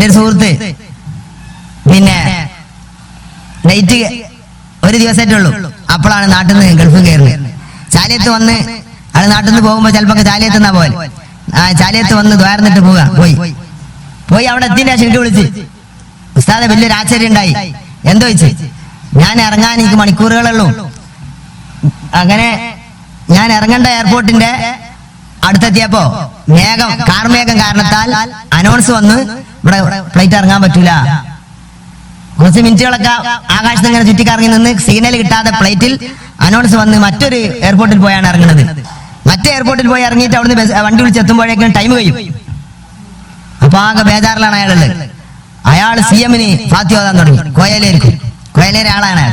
എൻ്റെ ഒരു സുഹൃത്ത് പിന്നെ നൈറ്റ് ഒരു ദിവസമായിട്ടേ ഉള്ളൂ, അപ്പോഴാണ് നാട്ടിൽ നിന്ന് ഗൾഫ് കയറുന്നത്. ചാലിയത്ത് വന്ന് അത് നാട്ടിൽ നിന്ന് പോകുമ്പോൾ ചിലപ്പോൾ ചാലിയത്ത് നിന്നാ പോലെ ചാലിയത്ത് വന്ന് ദ്വാരന്നിട്ട് പോയി അവിടെ എത്തിൻ്റെ ശേഷം എനിക്ക് വിളിച്ച്, ഉസ്താദെ വലിയൊരു ആശ്ചര്യം ഉണ്ടായി. എന്തോ ചോദിച്ചു, ഞാൻ ഇറങ്ങാൻ എനിക്ക് മണിക്കൂറുകളുള്ളൂ. അങ്ങനെ ഞാൻ ഇറങ്ങേണ്ട എയർപോർട്ടിന്റെ അടുത്തെത്തിയപ്പോ കാർമേഘം കാരണത്താൽ അനൗൺസ് വന്ന് ഇവിടെ ഫ്ലൈറ്റ് ഇറങ്ങാൻ പറ്റൂല. കുറച്ച് മിനിറ്റുകളൊക്കെ ആകാശത്ത് ഇങ്ങനെ ചുറ്റിക്കറങ്ങി നിന്ന് സിഗ്നൽ കിട്ടാതെ ഫ്ലൈറ്റിൽ അനൗൺസ് വന്ന് മറ്റൊരു എയർപോർട്ടിൽ പോയാണ് ഇറങ്ങുന്നത്. മറ്റേ എയർപോർട്ടിൽ പോയി ഇറങ്ങിയിട്ട് അവിടുന്ന് വണ്ടി വിളിച്ചെത്തുമ്പോഴേക്കും ടൈം കഴിയും. അപ്പൊ ആകെ ബേജാറിലാണ് അയാളുള്ളത്. അയാൾ CM-ന് ഫാത്തി ഓതാൻ തുടങ്ങി. കോയലേരി ആളാണ്.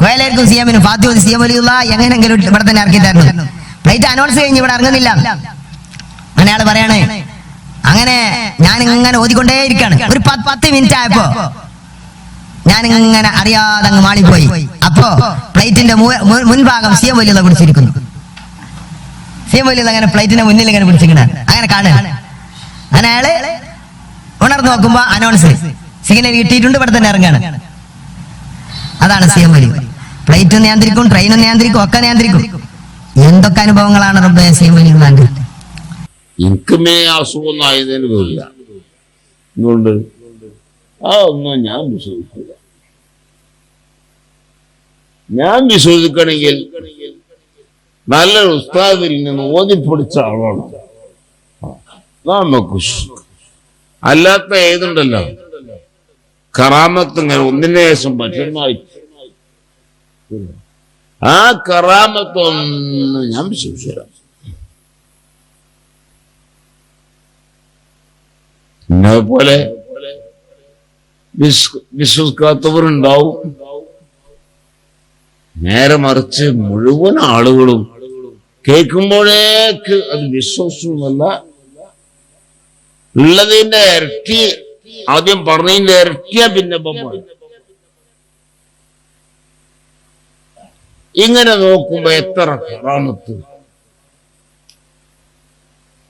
കോയലേർക്കും CM-നും ഫാത്തി ഓതി CM വലിയുള്ള എങ്ങനെയെങ്കിലും ഇവിടെ തന്നെ ഇറക്കി തരുന്നു. ഫ്ലൈറ്റ് അനൗൺസ് കഴിഞ്ഞ് ഇവിടെ ഇറങ്ങുന്നില്ല. അങ്ങനെ അയാൾ പറയാണ്, അങ്ങനെ ഞാൻ ഇങ്ങനെ ഓതിക്കൊണ്ടേ ഇരിക്കാണ്. ഒരു 10 മിനിറ്റ് ആയപ്പോ ഞാൻ ഇങ്ങനെ അറിയാതെ അങ്ങ് മാളിപ്പോയി. അപ്പോ ഫ്ലൈറ്റിന്റെ മുൻഭാഗം CM വലിയുള്ള പിടിച്ചിരിക്കുന്നു. CM വലിയുള്ള അങ്ങനെ ഫ്ലൈറ്റിന്റെ മുന്നിൽ ഇങ്ങനെ പിടിച്ചിരിക്കണ അങ്ങനെ കാണുക. അങ്ങനെ അയാള് ഉണർന്നു നോക്കുമ്പോ അനൗൺസ് സിഗ്നൽ കിട്ടിയിട്ടുണ്ട്, ഇവിടെ തന്നെ ഇറങ്ങാണ്. അതാണ് CM വലി. ഫ്ലൈറ്റ് നിയന്ത്രിക്കും, ട്രെയിനും നിയന്ത്രിക്കും, ഒക്കെ നിയന്ത്രിക്കും. എന്തൊക്കെ അനുഭവങ്ങളാണ് റബ്ബേ CM വലി. എനിക്കുമേ അസുഖമൊന്നും ആയതിന് പോയില്ല. അതുകൊണ്ട് ഒന്നും ഞാൻ വിശ്വസിക്കില്ല. ഞാൻ വിശ്വസിക്കണമെങ്കിൽ നല്ലൊരു ഉസ്താദിൽ നിന്ന് ഓതിപ്പിടിച്ച ആളാണ് നമുക്ക്. അല്ലാത്ത ഏതുണ്ടല്ലോ കറാമത്ത് ഇങ്ങനെ ഒന്നിന്റെ ശേഷം മറ്റൊന്നായി, ആ കറാമത്തൊന്നും ഞാൻ വിശ്വസിച്ചില്ല. പോലെ വിശ്വസിക്കാത്തവരുണ്ടാവും. നേരെ മറിച്ച് മുഴുവൻ ആളുകളും കേൾക്കുമ്പോഴേക്ക് അത് വിശ്വസിച്ചല്ല, ഉള്ളതിന്റെ ഇരട്ടി ആദ്യം പറഞ്ഞതിന്റെ ഇരട്ടിയാ പിന്നെ ഇങ്ങനെ നോക്കുമ്പോ എത്ര കറാമത്ത്.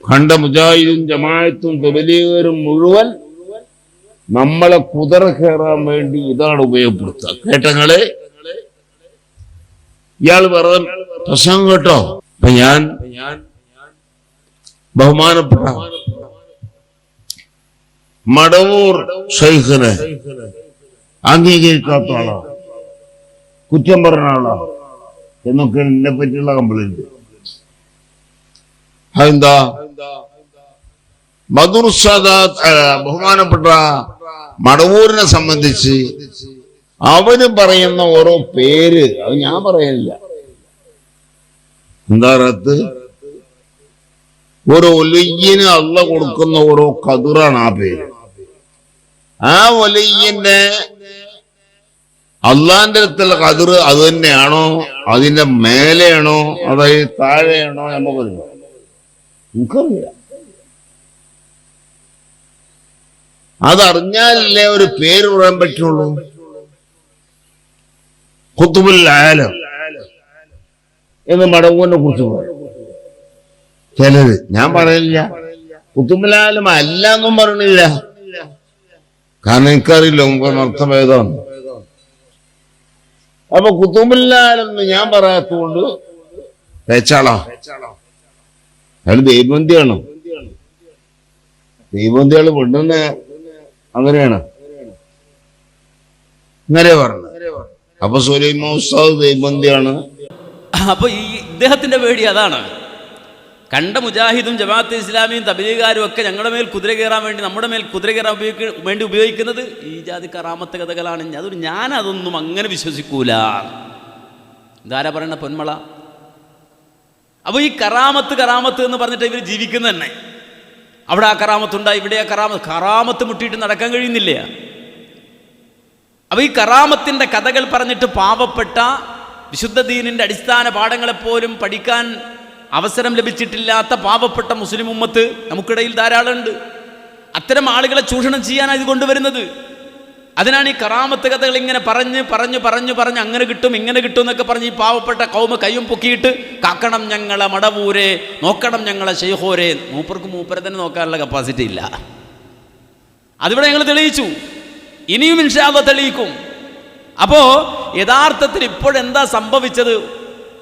കണ്ട മുജാഹിദും ജമാഅത്തും തബ്ലീഗുകാരും മുഴുവൻ നമ്മളെ കുതിര കയറാൻ വേണ്ടി ഇതാണ് ഉപയോഗപ്പെടുത്തുക. കേട്ടങ്ങളെ, ഇയാൾ പറഞ്ഞ പ്രസംഗം കേട്ടോ. അപ്പൊ ഞാൻ ബഹുമാനപ്പെട്ട മടവൂർ ശൈഖിനെ അംഗീകരിക്കാത്ത ആളാ, കുറ്റം പറഞ്ഞ ആളാ എന്നൊക്കെ എന്നെ പറ്റിയുള്ള കംപ്ലൈന്റ്. അതെന്താ? മധുർ സാദാത്ത് ബഹുമാനപ്പെട്ട മടവൂരിനെ സംബന്ധിച്ച് അവന് പറയുന്ന ഓരോ പേര് അത് ഞാൻ പറയില്ല. എന്താ റത്ത്? ഒരു ഒലിയ്യന് അള്ള കൊടുക്കുന്ന ഓരോ കതിറാണ് ആ പേര്. ആ ഒലിയ്യന്റെ അള്ളാന്റെ അടുത്തുള്ള കതിർ അത് തന്നെയാണോ, അതിന്റെ മേലെയാണോ, അതായത് താഴെയാണോ നമുക്കറിയില്ല. നമുക്കറിയില്ല. അതറിഞ്ഞാലല്ലേ ഒരു പേര് പറയാൻ പറ്റുള്ളൂ. ഖുത്ബുൽ ആലം എന്ന് മടവൂരിനെ കുറിച്ച് പറയും ചിലര്. ഞാൻ പറയില്ല. ഖുത്ബുൽ ആലം അല്ല എന്നും പറയണില്ല. കാരണം എനിക്കറിയില്ല നമുക്ക് അർത്ഥഭേദമാണ്. അപ്പൊ ഖുത്ബുൽ ആലം എന്ന് ഞാൻ പറയാത്തതുകൊണ്ട് പേച്ചാളാ. അയാൾ ദൈവബന്ധിയാണ്. ദൈവബന്ധിയാള് പെണ്ണുന്ന അങ്ങനെയാണ്, ഇങ്ങനെ പറഞ്ഞു. അപ്പൊ സുലൈമാൻ ഉസ്താദ് ദൈവബന്ധിയാണ്. അപ്പൊ ഈ ഇദ്ദേഹത്തിന്റെ പേടി അതാണ്. കണ്ട മുജാഹിദും ജമാഅത്തെ ഇസ്ലാമിയും തബ്ലീഗുകാരും ഒക്കെ ഞങ്ങളുടെ മേൽ കുതിര കയറാൻ വേണ്ടി, നമ്മുടെ മേൽ കുതിര കയറാൻ വേണ്ടി ഉപയോഗിക്കുന്നത് ഈ ജാതി കറാമത്ത് കഥകളാണ്. അതൊരു ഞാൻ അതൊന്നും അങ്ങനെ വിശ്വസിക്കൂല. ഇതാരാ പറയണ? പൊന്മള. അപ്പോൾ ഈ കറാമത്ത് എന്ന് പറഞ്ഞിട്ട് ഇവർ ജീവിക്കുന്നത് തന്നെ. അവിടെ ആ കറാമത്തുണ്ടായി, ഇവിടെ ആ കറാമത്ത് മുട്ടിയിട്ട് നടക്കാൻ കഴിയുന്നില്ല. അപ്പോൾ ഈ കറാമത്തിൻ്റെ കഥകൾ പറഞ്ഞിട്ട് പാവപ്പെട്ട വിശുദ്ധ ദീനിൻ്റെ അടിസ്ഥാന പാഠങ്ങളെപ്പോലും പഠിക്കാൻ അവസരം ലഭിച്ചിട്ടില്ലാത്ത പാവപ്പെട്ട മുസ്ലിം ഉമ്മത്ത് നമുക്കിടയിൽ ധാരാളമുണ്ട്. അത്തരം ആളുകളെ ചൂഷണം ചെയ്യാനാണ് ഇത് കൊണ്ടുവരുന്നത്. അതിനാണ് ഈ കറാമത്ത് കഥകൾ ഇങ്ങനെ പറഞ്ഞ് അങ്ങനെ കിട്ടും ഇങ്ങനെ കിട്ടും എന്നൊക്കെ പറഞ്ഞ് ഈ പാവപ്പെട്ട കൗമ കയ്യും പൊക്കിയിട്ട് കാക്കണം ഞങ്ങളെ മടവൂരെ, നോക്കണം ഞങ്ങളെ ശൈഖോരെ. മൂപ്പർക്ക് മൂപ്പരെ തന്നെ നോക്കാനുള്ള കപ്പാസിറ്റി ഇല്ല. അതിവിടെ ഞങ്ങൾ തെളിയിച്ചു, ഇനിയും ഇൻഷാ അല്ലാഹ് തെളിയിക്കും. അപ്പോ യഥാർത്ഥത്തിൽ ഇപ്പോഴെന്താ സംഭവിച്ചത്?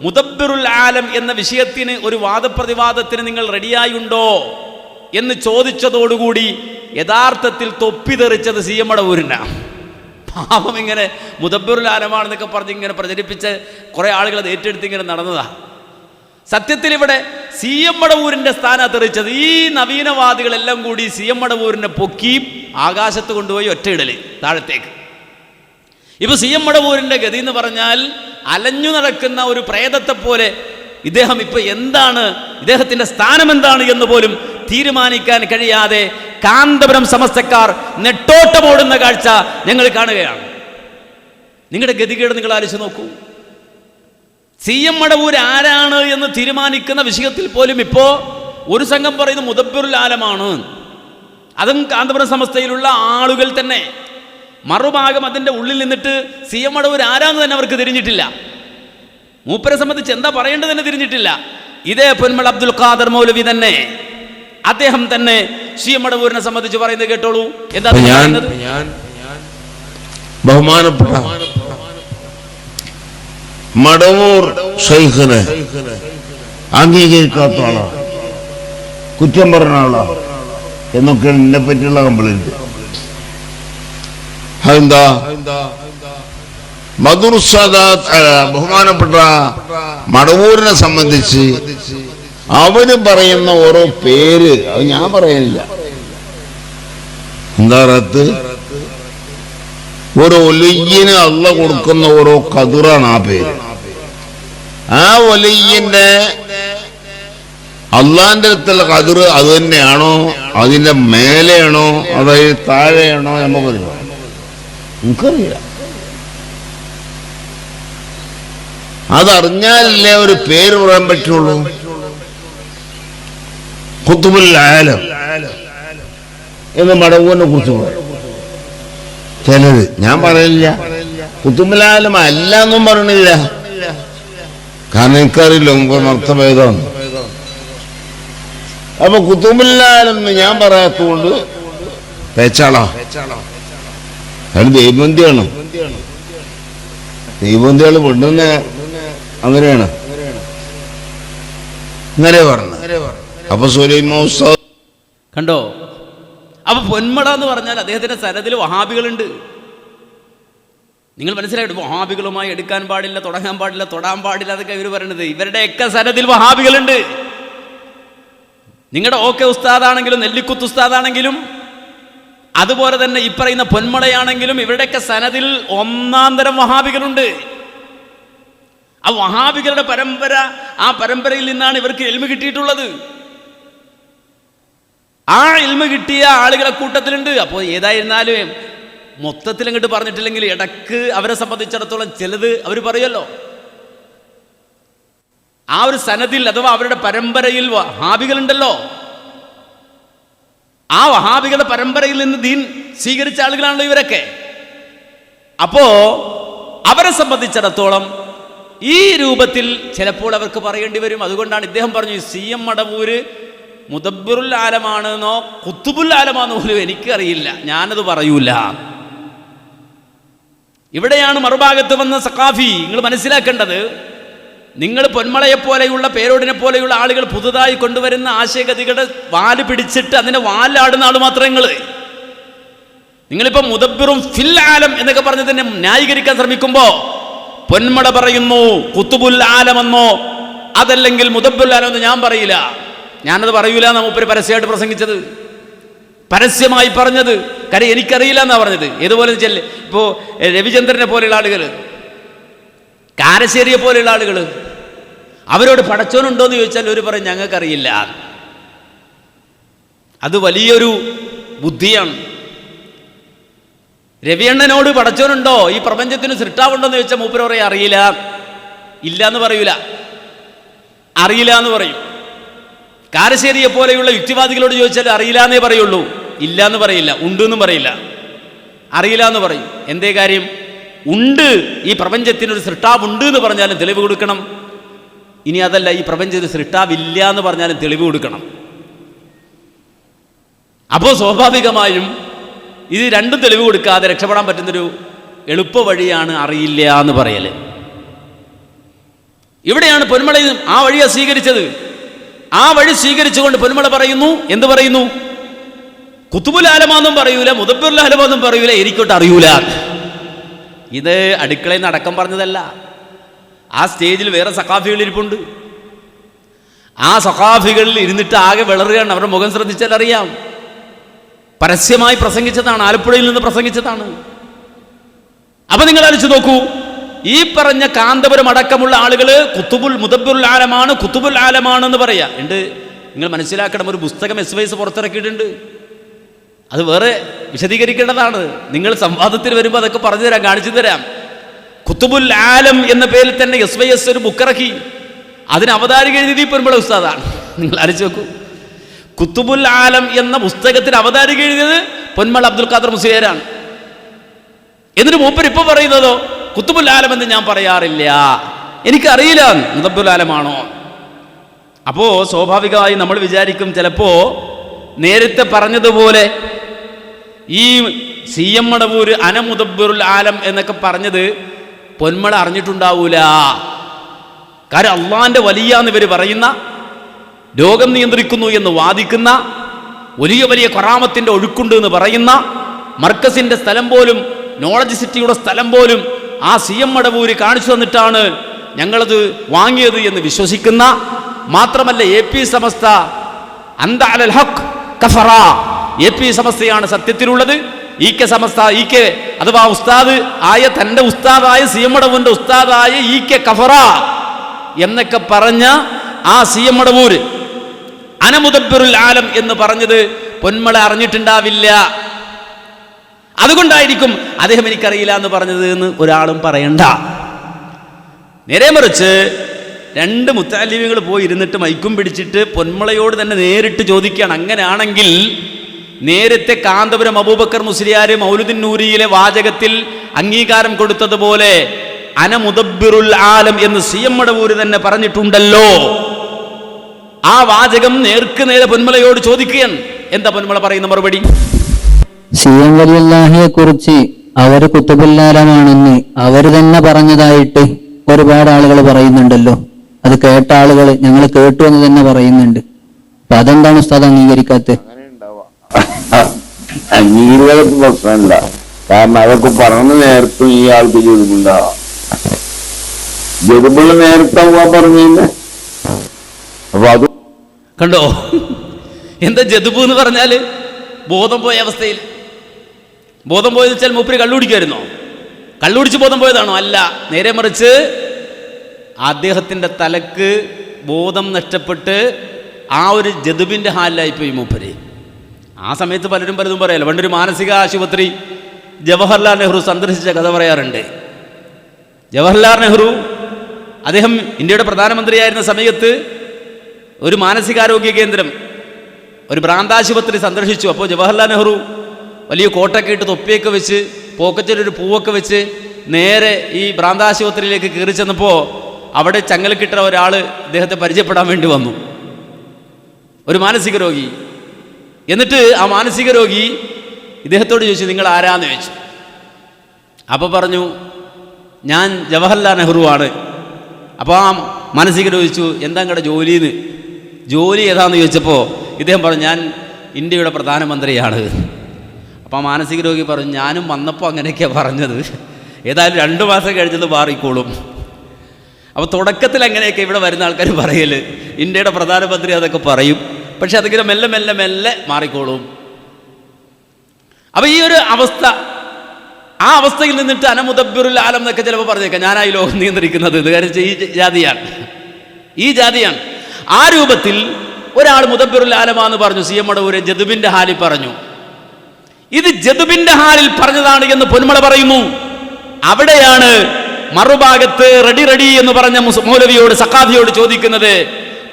മുദബ്ബിറുൽ ആലം എന്ന വിഷയത്തിന് ഒരു വാദപ്രതിവാദത്തിന് നിങ്ങൾ റെഡിയായുണ്ടോ എന്ന് ചോദിച്ചതോടുകൂടി യഥാർത്ഥത്തിൽ തൊപ്പിതെറിച്ചത് സി എം മടവൂരിനാ. പാപം ഇങ്ങനെ മുദബ്ബിറുൽ ആലമാണെന്നൊക്കെ പറഞ്ഞ് ഇങ്ങനെ പ്രചരിപ്പിച്ച് കുറേ ആളുകൾ അത് ഏറ്റെടുത്ത് ഇങ്ങനെ നടന്നതാ. സത്യത്തിൽ ഇവിടെ സി എം മടവൂരിൻ്റെ സ്ഥാനത്ത് എറിച്ചത് ഈ നവീനവാദികളെല്ലാം കൂടി സി എം മടവൂരിനെ പൊക്കി ആകാശത്ത് കൊണ്ടുപോയി ഒറ്റയിടല് താഴത്തേക്ക്. ഇപ്പൊ സി എം മടവൂരിൻ്റെ ഗതി എന്ന് പറഞ്ഞാൽ അലഞ്ഞു നടക്കുന്ന ഒരു പ്രേതത്തെ പോലെ ഇദ്ദേഹം ഇപ്പൊ എന്താണ്, ഇദ്ദേഹത്തിന്റെ സ്ഥാനം എന്താണ് എന്ന് പോലും തീരുമാനിക്കാൻ കഴിയാതെ കാന്തപുരം സമസ്തക്കാർ നെട്ടോട്ടമോടുന്ന കാഴ്ച ഞങ്ങൾ കാണുകയാണ്. നിങ്ങളുടെ ഗതികേട് നിങ്ങൾ ആലോചിച്ച് നോക്കൂ. സി എം മടവൂർ ആരാണ് എന്ന് തീരുമാനിക്കുന്ന വിഷയത്തിൽ പോലും ഇപ്പോ ഒരു സംഘം പറയുന്നത് മുദബ്ബിറുൽ ആലമാണ്, അതും കാന്തപുരം സമസ്തയിലുള്ള ആളുകൾ തന്നെ. മറുഭാഗം അതിൻ്റെ ഉള്ളിൽ നിന്നിട്ട് സി എം മടവൂർ ആരാന്ന് തന്നെ അവർക്ക് തിരിഞ്ഞിട്ടില്ല. മൂപ്പരെ സംബന്ധിച്ച് എന്താ പറയേണ്ടത് തന്നെ തിരിഞ്ഞിട്ടില്ല. ഇതേ പൊന്മൾ അബ്ദുൽ ഖാദർ മൗലവി തന്നെ, അദ്ദേഹം തന്നെ സി എം മടവൂരിനെ സംബന്ധിച്ച് പറയുന്നത് കേട്ടോളൂ. എന്താ പറയുന്നത്? ബഹുമാനപ്പെട്ട മടവൂർ ശൈഖിനെ അംഗീകരിക്കാത്ത ആളാ, കുറ്റം പറഞ്ഞ ആളാ എന്നൊക്കെ എന്നെ പറ്റിയുള്ള കംപ്ലൈന്റ്. അതെന്താ? മധുർ സാദാത്ത് ബഹുമാനപ്പെട്ട മടവൂരിനെ സംബന്ധിച്ച് അവന് പറയുന്ന ഓരോ പേര് അത് ഞാൻ പറയലില്ല. എന്താ റത്ത്? ഒരു ഒലിയ്യന് അള്ള കൊടുക്കുന്ന ഓരോ കതിറാണ് ആ പേര്. ആ ഒലിയ്യന്റെ അള്ളാന്റെ അടുത്തുള്ള കതിർ അത് തന്നെയാണോ, അതിന്റെ മേലെയാണോ, അതായത് താഴെയാണോ നമുക്കറിയാം. നമുക്കറിയില്ല. അതറിഞ്ഞാലല്ലേ ഒരു പേര് പറയാൻ പറ്റുള്ളൂ. ഖുത്ബുൽ ആലം എന്ന് മടവൂരിനെ കുറിച്ച് പറയും ചിലര്. ഞാൻ പറയില്ല. ഖുത്ബുൽ ആലം അല്ല എന്നും പറയണില്ല. കാരണം എനിക്കറിയില്ല നമുക്ക് നർത്തഭേദമാണ്. അപ്പൊ ഖുത്ബുൽ ആലം എന്ന് ഞാൻ പറയാത്തതുകൊണ്ട് പേച്ചാളാ. അത് ദൈവബന്ധിയാണ്. ദൈവബന്ധികൾ പെണ്ണുന്ന അങ്ങനെയാണ്, ഇങ്ങനെ പറഞ്ഞു. അപ്പൊ സുലൈമാൻ ഉസ്താദ് കണ്ടോ? അപ്പൊ പൊന്മട എന്ന് പറഞ്ഞാൽ അദ്ദേഹത്തിന്റെ സനദിൽ വഹാബികളുണ്ട്. നിങ്ങൾ മനസ്സിലായിട്ട് വഹാബികളുമായി എടുക്കാൻ പാടില്ല, തുടങ്ങാൻ പാടില്ല, തൊടാൻ പാടില്ല എന്നൊക്കെ ഇവർ പറയുന്നത്. ഇവരുടെയൊക്കെ സനദിൽ വഹാബികളുണ്ട്. നിങ്ങളുടെ ഓക്കെ ഉസ്താദാണെങ്കിലും നെല്ലിക്കുത്ത് ഉസ്താദാണെങ്കിലും അതുപോലെ തന്നെ ഈ പറയുന്ന പൊന്മളയാണെങ്കിലും ഇവരുടെയൊക്കെ സനദിൽ ഒന്നാം തരം വഹാബികളുണ്ട്. ആ വഹാബികളുടെ പരമ്പര, ആ പരമ്പരയിൽ നിന്നാണ് ഇവർക്ക് ഇൽമ കിട്ടിയിട്ടുള്ളത്. ആ ഇൽമ കിട്ടിയ ആളുകളെ കൂട്ടത്തിലുണ്ട്. അപ്പോൾ ഏതായിരുന്നാലും മൊത്തത്തിൽ അങ്ങോട്ട് പറഞ്ഞിട്ടില്ലെങ്കിൽ ഇടക്ക് അവരെ സംബന്ധിച്ചിടത്തോളം ചിലത് അവർ പറയുമല്ലോ. ആ ഒരു സനദിൽ അഥവാ അവരുടെ പരമ്പരയിൽ വഹാബികളുണ്ടല്ലോ. ആ വഹാബികളുടെ പരമ്പരയിൽ നിന്ന് ദീൻ സ്വീകരിച്ച ആളുകളാണല്ലോ ഇവരൊക്കെ. അപ്പോ അവരെ സംബന്ധിച്ചിടത്തോളം ഈ രൂപത്തിൽ ചിലപ്പോൾ അവർക്ക് പറയേണ്ടി വരും. അതുകൊണ്ടാണ് ഇദ്ദേഹം പറഞ്ഞു സി എം മടവൂര് മുദബ്ബിറുൽ ആലമാണെന്നോ ഖുത്ബുൽ ആലമാണെന്നോ പോലും എനിക്കറിയില്ല, ഞാനത് പറയൂല. ഇവിടെയാണ് മറുഭാഗത്ത് വന്ന സഖാഫി നിങ്ങൾ മനസ്സിലാക്കേണ്ടത്. നിങ്ങൾ പൊന്മളയെപ്പോലെയുള്ള പേരോടിനെ പോലെയുള്ള ആളുകൾ പുതുതായി കൊണ്ടുവരുന്ന ആശയഗതികളുടെ വാല് പിടിച്ചിട്ട് അതിനെ വാലാടുന്ന ആൾ മാത്രം നിങ്ങളിപ്പോ മുദബ്ബിറും ഫിൽ ആലം എന്നൊക്കെ പറഞ്ഞ് തന്നെ ന്യായീകരിക്കാൻ ശ്രമിക്കുമ്പോ പൊന്മട പറയുന്നു ഖുത്ബുൽ ആലമെന്നോ അതല്ലെങ്കിൽ മുദബ്ബിറുൽ ആലം എന്ന് ഞാൻ പറയില്ല, ഞാനത് പറയൂല എന്നാ മൂപ്പര് പരസ്യമായിട്ട് പ്രസംഗിച്ചത്, പരസ്യമായി പറഞ്ഞത്. കാര്യം എനിക്കറിയില്ല എന്നാ പറഞ്ഞത്. ഏതുപോലെ ഇപ്പോ രവിചന്ദ്രനെ പോലെയുള്ള ആളുകൾ, കാരശ്ശേരിയെ പോലെയുള്ള ആളുകൾ, അവരോട് പടച്ചോനുണ്ടോ എന്ന് ചോദിച്ചാൽ ഒരു പറയും ഞങ്ങൾക്കറിയില്ല. അത് വലിയൊരു ബുദ്ധിയാണ്. രവിയണ്ണനോട് പടച്ചോനുണ്ടോ, ഈ പ്രപഞ്ചത്തിന് സൃഷ്ടാവുണ്ടോ എന്ന് ചോദിച്ചാൽ മൂപ്പര് പറയും അറിയില്ല, ഇല്ല എന്ന് പറയൂല, അറിയില്ല എന്ന് പറയും. കാരശ്ശേരിയെ പോലെയുള്ള യുക്തിവാദികളോട് ചോദിച്ചാൽ അറിയില്ല എന്നേ പറയുള്ളൂ, ഇല്ല എന്ന് പറയില്ല, ഉണ്ട് എന്നും പറയില്ല, അറിയില്ല എന്ന് പറയും. എന്തേ കാര്യം? ഉണ്ട്, ഈ പ്രപഞ്ചത്തിനൊരു സൃഷ്ടാവുണ്ട് എന്ന് പറഞ്ഞാലും തെളിവ് കൊടുക്കണം. ഇനി അതല്ല, ഈ പ്രപഞ്ചത്തിന് സൃഷ്ടാവില്ല എന്ന് പറഞ്ഞാലും തെളിവ് കൊടുക്കണം. അപ്പോൾ സ്വാഭാവികമായും ഇത് രണ്ടും തെളിവ് കൊടുക്കാതെ രക്ഷപ്പെടാൻ പറ്റുന്നൊരു എളുപ്പ വഴിയാണ് അറിയില്ല എന്ന് പറയല്. ഇവിടെയാണ് പൊന്മള ആ വഴിയാണ് സ്വീകരിച്ചത്. ആ വഴി സ്വീകരിച്ചുകൊണ്ട് പൊന്മള പറയുന്നു, എന്ത് പറയുന്നു? കുത്തുബുൽ ആലമാന്നും പറയൂല, മുദബ്ബിറുൽ ആലമാന്നും പറയൂല, എനിക്കൊട്ട് അറിയൂല. ഇത് അടുക്കളയിൽ നിന്ന് അടക്കം പറഞ്ഞതല്ല. ആ സ്റ്റേജിൽ വേറെ സഖാഫികൾ ഇരിപ്പുണ്ട്. ആ സഖാഫികളിൽ ഇരുന്നിട്ട് ആകെ വിളറുകയാണ്. അവരുടെ മുഖം ശ്രദ്ധിച്ചാൽ അറിയാം. പരസ്യമായി പ്രസംഗിച്ചതാണ്, ആലപ്പുഴയിൽ നിന്ന് പ്രസംഗിച്ചതാണ്. അപ്പൊ നിങ്ങൾ അടിച്ചു നോക്കൂ, ഈ പറഞ്ഞ കാന്തപുരം അടക്കമുള്ള ആളുകൾ മുദബ്ബിറുൽ ആലമാണ്, കുത്തുബുൽ ആലമാണെന്ന് പറയാ ഉണ്ട്. നിങ്ങൾ മനസ്സിലാക്കണം, ഒരു പുസ്തകം SYS പുറത്തിറക്കിയിട്ടുണ്ട്. അത് വേറെ വിശദീകരിക്കേണ്ടതാണ്. നിങ്ങൾ സംവാദത്തിന് വരുമ്പോൾ അതൊക്കെ പറഞ്ഞു തരാം, കാണിച്ചു തരാം. കുത്തുബുൽ ആലം എന്ന പേരിൽ തന്നെ SYS ഒരു ബുക്കിറക്കി. അതിന് അവതാരിക എഴുതി പൊന്മള ഉസ്താദാണ്. നിങ്ങൾ ആലോചിച്ച് നോക്കൂ, കുത്തുബുൽ ആലം എന്ന പുസ്തകത്തിന് അവതാരിക എഴുതിയത് പൊന്മള അബ്ദുൽ ഖാദർ മുസ്ലിയാരാണ്. എന്നിട്ട് മൂപ്പർ ഇപ്പൊ പറയുന്നതോ കുത്തുബുൽ ആലം എന്ന് ഞാൻ പറയാറില്ല, എനിക്കറിയില്ല മുദബ്ബിറുൽ ആലമാണോ. അപ്പോ സ്വാഭാവികമായി നമ്മൾ വിചാരിക്കും ചിലപ്പോ നേരത്തെ പറഞ്ഞതുപോലെ ഈ CM മടവൂര് അന മുദബ്ബിറുൽ ആലം എന്നൊക്കെ പറഞ്ഞത് പൊന്മള അറിഞ്ഞിട്ടുണ്ടാവൂല. കാര്യം അള്ളാന്റെ വലിയാന്ന് ഇവർ പറയുന്ന, രോഗം നിയന്ത്രിക്കുന്നു എന്ന് വാദിക്കുന്ന, വലിയ വലിയ കറാമത്തിന്റെ ഒഴുക്കുണ്ട് എന്ന് പറയുന്ന, മർക്കസിന്റെ സ്ഥലം പോലും, നോളജ് സിറ്റിയുടെ സ്ഥലം പോലും ആ CM മടവൂര് കാണിച്ചു തന്നിട്ടാണ് ഞങ്ങളത് വാങ്ങിയത് എന്ന് വിശ്വസിക്കുന്ന, മാത്രമല്ല AP സമസ്ത അന്ത അലൽ ഹഖ് കഫറ, AP സമസ്തയാണ് സത്യത്തിലുള്ളത്, EK സമസ്ത, EK അഥവാ ഉസ്താദ് ആയ തന്റെ ഉസ്താദായ CM മടവൂരിന്റെ ഉസ്താദായ EK കഫറ എന്നൊക്കെ പറഞ്ഞ ആ CM മടവൂര് അന മുദബ്ബിറുൽ ആലം എന്ന് പറഞ്ഞത് പൊന്മള അറിഞ്ഞിട്ടുണ്ടാവില്ല. അതുകൊണ്ടായിരിക്കും അദ്ദേഹം എനിക്കറിയില്ല എന്ന് പറഞ്ഞത് എന്ന് ഒരാളും പറയണ്ട. നേരെ മറിച്ച് രണ്ട് മുത്തഅല്ലിമീങ്ങൾ പോയി ഇരുന്നിട്ട് മൈക്കും പിടിച്ചിട്ട് പൊന്മളയോട് തന്നെ നേരിട്ട് ചോദിക്കുകയാണ്. അങ്ങനെയാണെങ്കിൽ നേരത്തെ കാന്തപുരം അബൂബക്കർ മുസ്ലിയാർ മൗലുദിൻ നൂരിയിലെ വാചകത്തിൽ അംഗീകാരം കൊടുത്തതുപോലെ അന മുദബ്ബിറുൽ ആലം എന്ന് CM മടവൂര് തന്നെ പറഞ്ഞിട്ടുണ്ടല്ലോ. ആ വാചകം നേർക്ക് നേരെ പൊന്മളയോട് ചോദിക്കുകയാണ്. എന്താ പൊന്മള പറയുന്ന മറുപടി? CM വലിയുല്ലാഹിയെ കുറിച്ച് അവര് കുത്തുബുൽ ആലമാണെന്ന് അവര് തന്നെ പറഞ്ഞതായിട്ട് ഒരുപാട് ആളുകൾ പറയുന്നുണ്ടല്ലോ. അത് കേട്ട ആളുകൾ ഞങ്ങൾ കേട്ടു എന്ന് തന്നെ പറയുന്നുണ്ട്. അപ്പൊ അതെന്താണ് ഉസ്താദ് അംഗീകരിക്കാത്തത്? അംഗീകരിക്കാത്ത പ്രശ്നമല്ല, കാരണം അതൊക്കെ പറഞ്ഞ നേരത്തും ഈ ആൾക്ക് ജതുബില്ല. ജതുബിള്ള നേരത്തെ പറഞ്ഞില്ല. അപ്പൊ അത് കണ്ടോ, എന്താ ജതുബ് എന്ന് പറഞ്ഞാല് ബോധം പോയ അവസ്ഥയിൽ. ബോധം പോയെന്ന് വെച്ചാൽ മൂപ്പര് കള്ളുപിടിക്കുമായിരുന്നോ? കള്ളുപിടിച്ച് ബോധം പോയതാണോ? അല്ല, നേരെ മറിച്ച് അദ്ദേഹത്തിന്റെ തലക്ക് ബോധം നഷ്ടപ്പെട്ട് ആ ഒരു ജതുബിന്റെ ഹാലിലായിപ്പോയി മൂപ്പര്. ആ സമയത്ത് പലരും പലതും പറയാലോ. പണ്ടൊരു മാനസിക ആശുപത്രി ജവഹർലാൽ നെഹ്റു സന്ദർശിച്ച കഥ പറയാറുണ്ട്. ജവഹർലാൽ നെഹ്റു അദ്ദേഹം ഇന്ത്യയുടെ പ്രധാനമന്ത്രിയായിരുന്ന സമയത്ത് ഒരു മാനസികാരോഗ്യ കേന്ദ്രം, ഒരു ഭ്രാന്താശുപത്രി സന്ദർശിച്ചു. അപ്പോൾ ജവഹർലാൽ നെഹ്റു വലിയ കോട്ടൊക്കെ ഇട്ട് തൊപ്പിയൊക്കെ വെച്ച് പോക്കറ്റിലൊരു പൂവൊക്കെ വെച്ച് നേരെ ഈ ഭ്രാന്താശുപത്രിയിലേക്ക് കയറി ചെന്നപ്പോൾ അവിടെ ചങ്ങലക്കിട്ട ഒരാൾ ഇദ്ദേഹത്തെ പരിചയപ്പെടാൻ വേണ്ടി വന്നു, ഒരു മാനസിക രോഗി. എന്നിട്ട് ആ മാനസിക രോഗി ഇദ്ദേഹത്തോട് ചോദിച്ചു, നിങ്ങൾ ആരാന്ന് ചോദിച്ചു. അപ്പോൾ പറഞ്ഞു, ഞാൻ ജവഹർലാൽ നെഹ്റു ആണ്. അപ്പോൾ ആ മാനസിക രോഗി ചോദിച്ചു, എന്താ നിങ്ങളുടെ ജോലിന്ന്? ജോലി ഏതാന്ന് ചോദിച്ചപ്പോൾ ഇദ്ദേഹം പറഞ്ഞു, ഞാൻ ഇന്ത്യയുടെ പ്രധാനമന്ത്രിയാണ്. അപ്പോൾ ആ മാനസിക രോഗി പറഞ്ഞു, ഞാനും വന്നപ്പോൾ അങ്ങനെയൊക്കെയാണ് പറഞ്ഞത്, ഏതായാലും 2 മാസം കഴിഞ്ഞത് മാറിക്കോളും. അപ്പോൾ തുടക്കത്തിൽ അങ്ങനെയൊക്കെ ഇവിടെ വരുന്ന ആൾക്കാർ പറയൽ, ഇന്ത്യയുടെ പ്രധാനമന്ത്രി അതൊക്കെ പറയും, പക്ഷെ അതിങ്ങനെ മെല്ലെ മെല്ലെ മെല്ലെ മാറിക്കോളും. അപ്പോൾ ഈ ഒരു അവസ്ഥ, ആ അവസ്ഥയിൽ നിന്നിട്ട് അന മുദബ്ബിറുൽ ആലം എന്നൊക്കെ ചിലപ്പോൾ പറഞ്ഞേക്കാം, ഞാനായി ലോകം നിയന്ത്രിക്കുന്നത്. ഇത് കാര്യം ഈ ജാതിയാണ്. ആ രൂപത്തിൽ ഒരാൾ മുദബ്ബിറുൽ ആലമാന്ന് പറഞ്ഞു, CM മടവൂര് ജതുബിന്റെ ഹാലിൽ പറഞ്ഞു. ഇത് ജതുബിന്റെ ഹാലിൽ പറഞ്ഞതാണ് എന്ന് പൊന്മള പറയുന്നു. അവിടെയാണ് മറുഭാഗത്ത് റെഡി എന്ന് പറഞ്ഞ മൗലവിയോട്, സഖാഫിയോട് ചോദിക്കുന്നത്,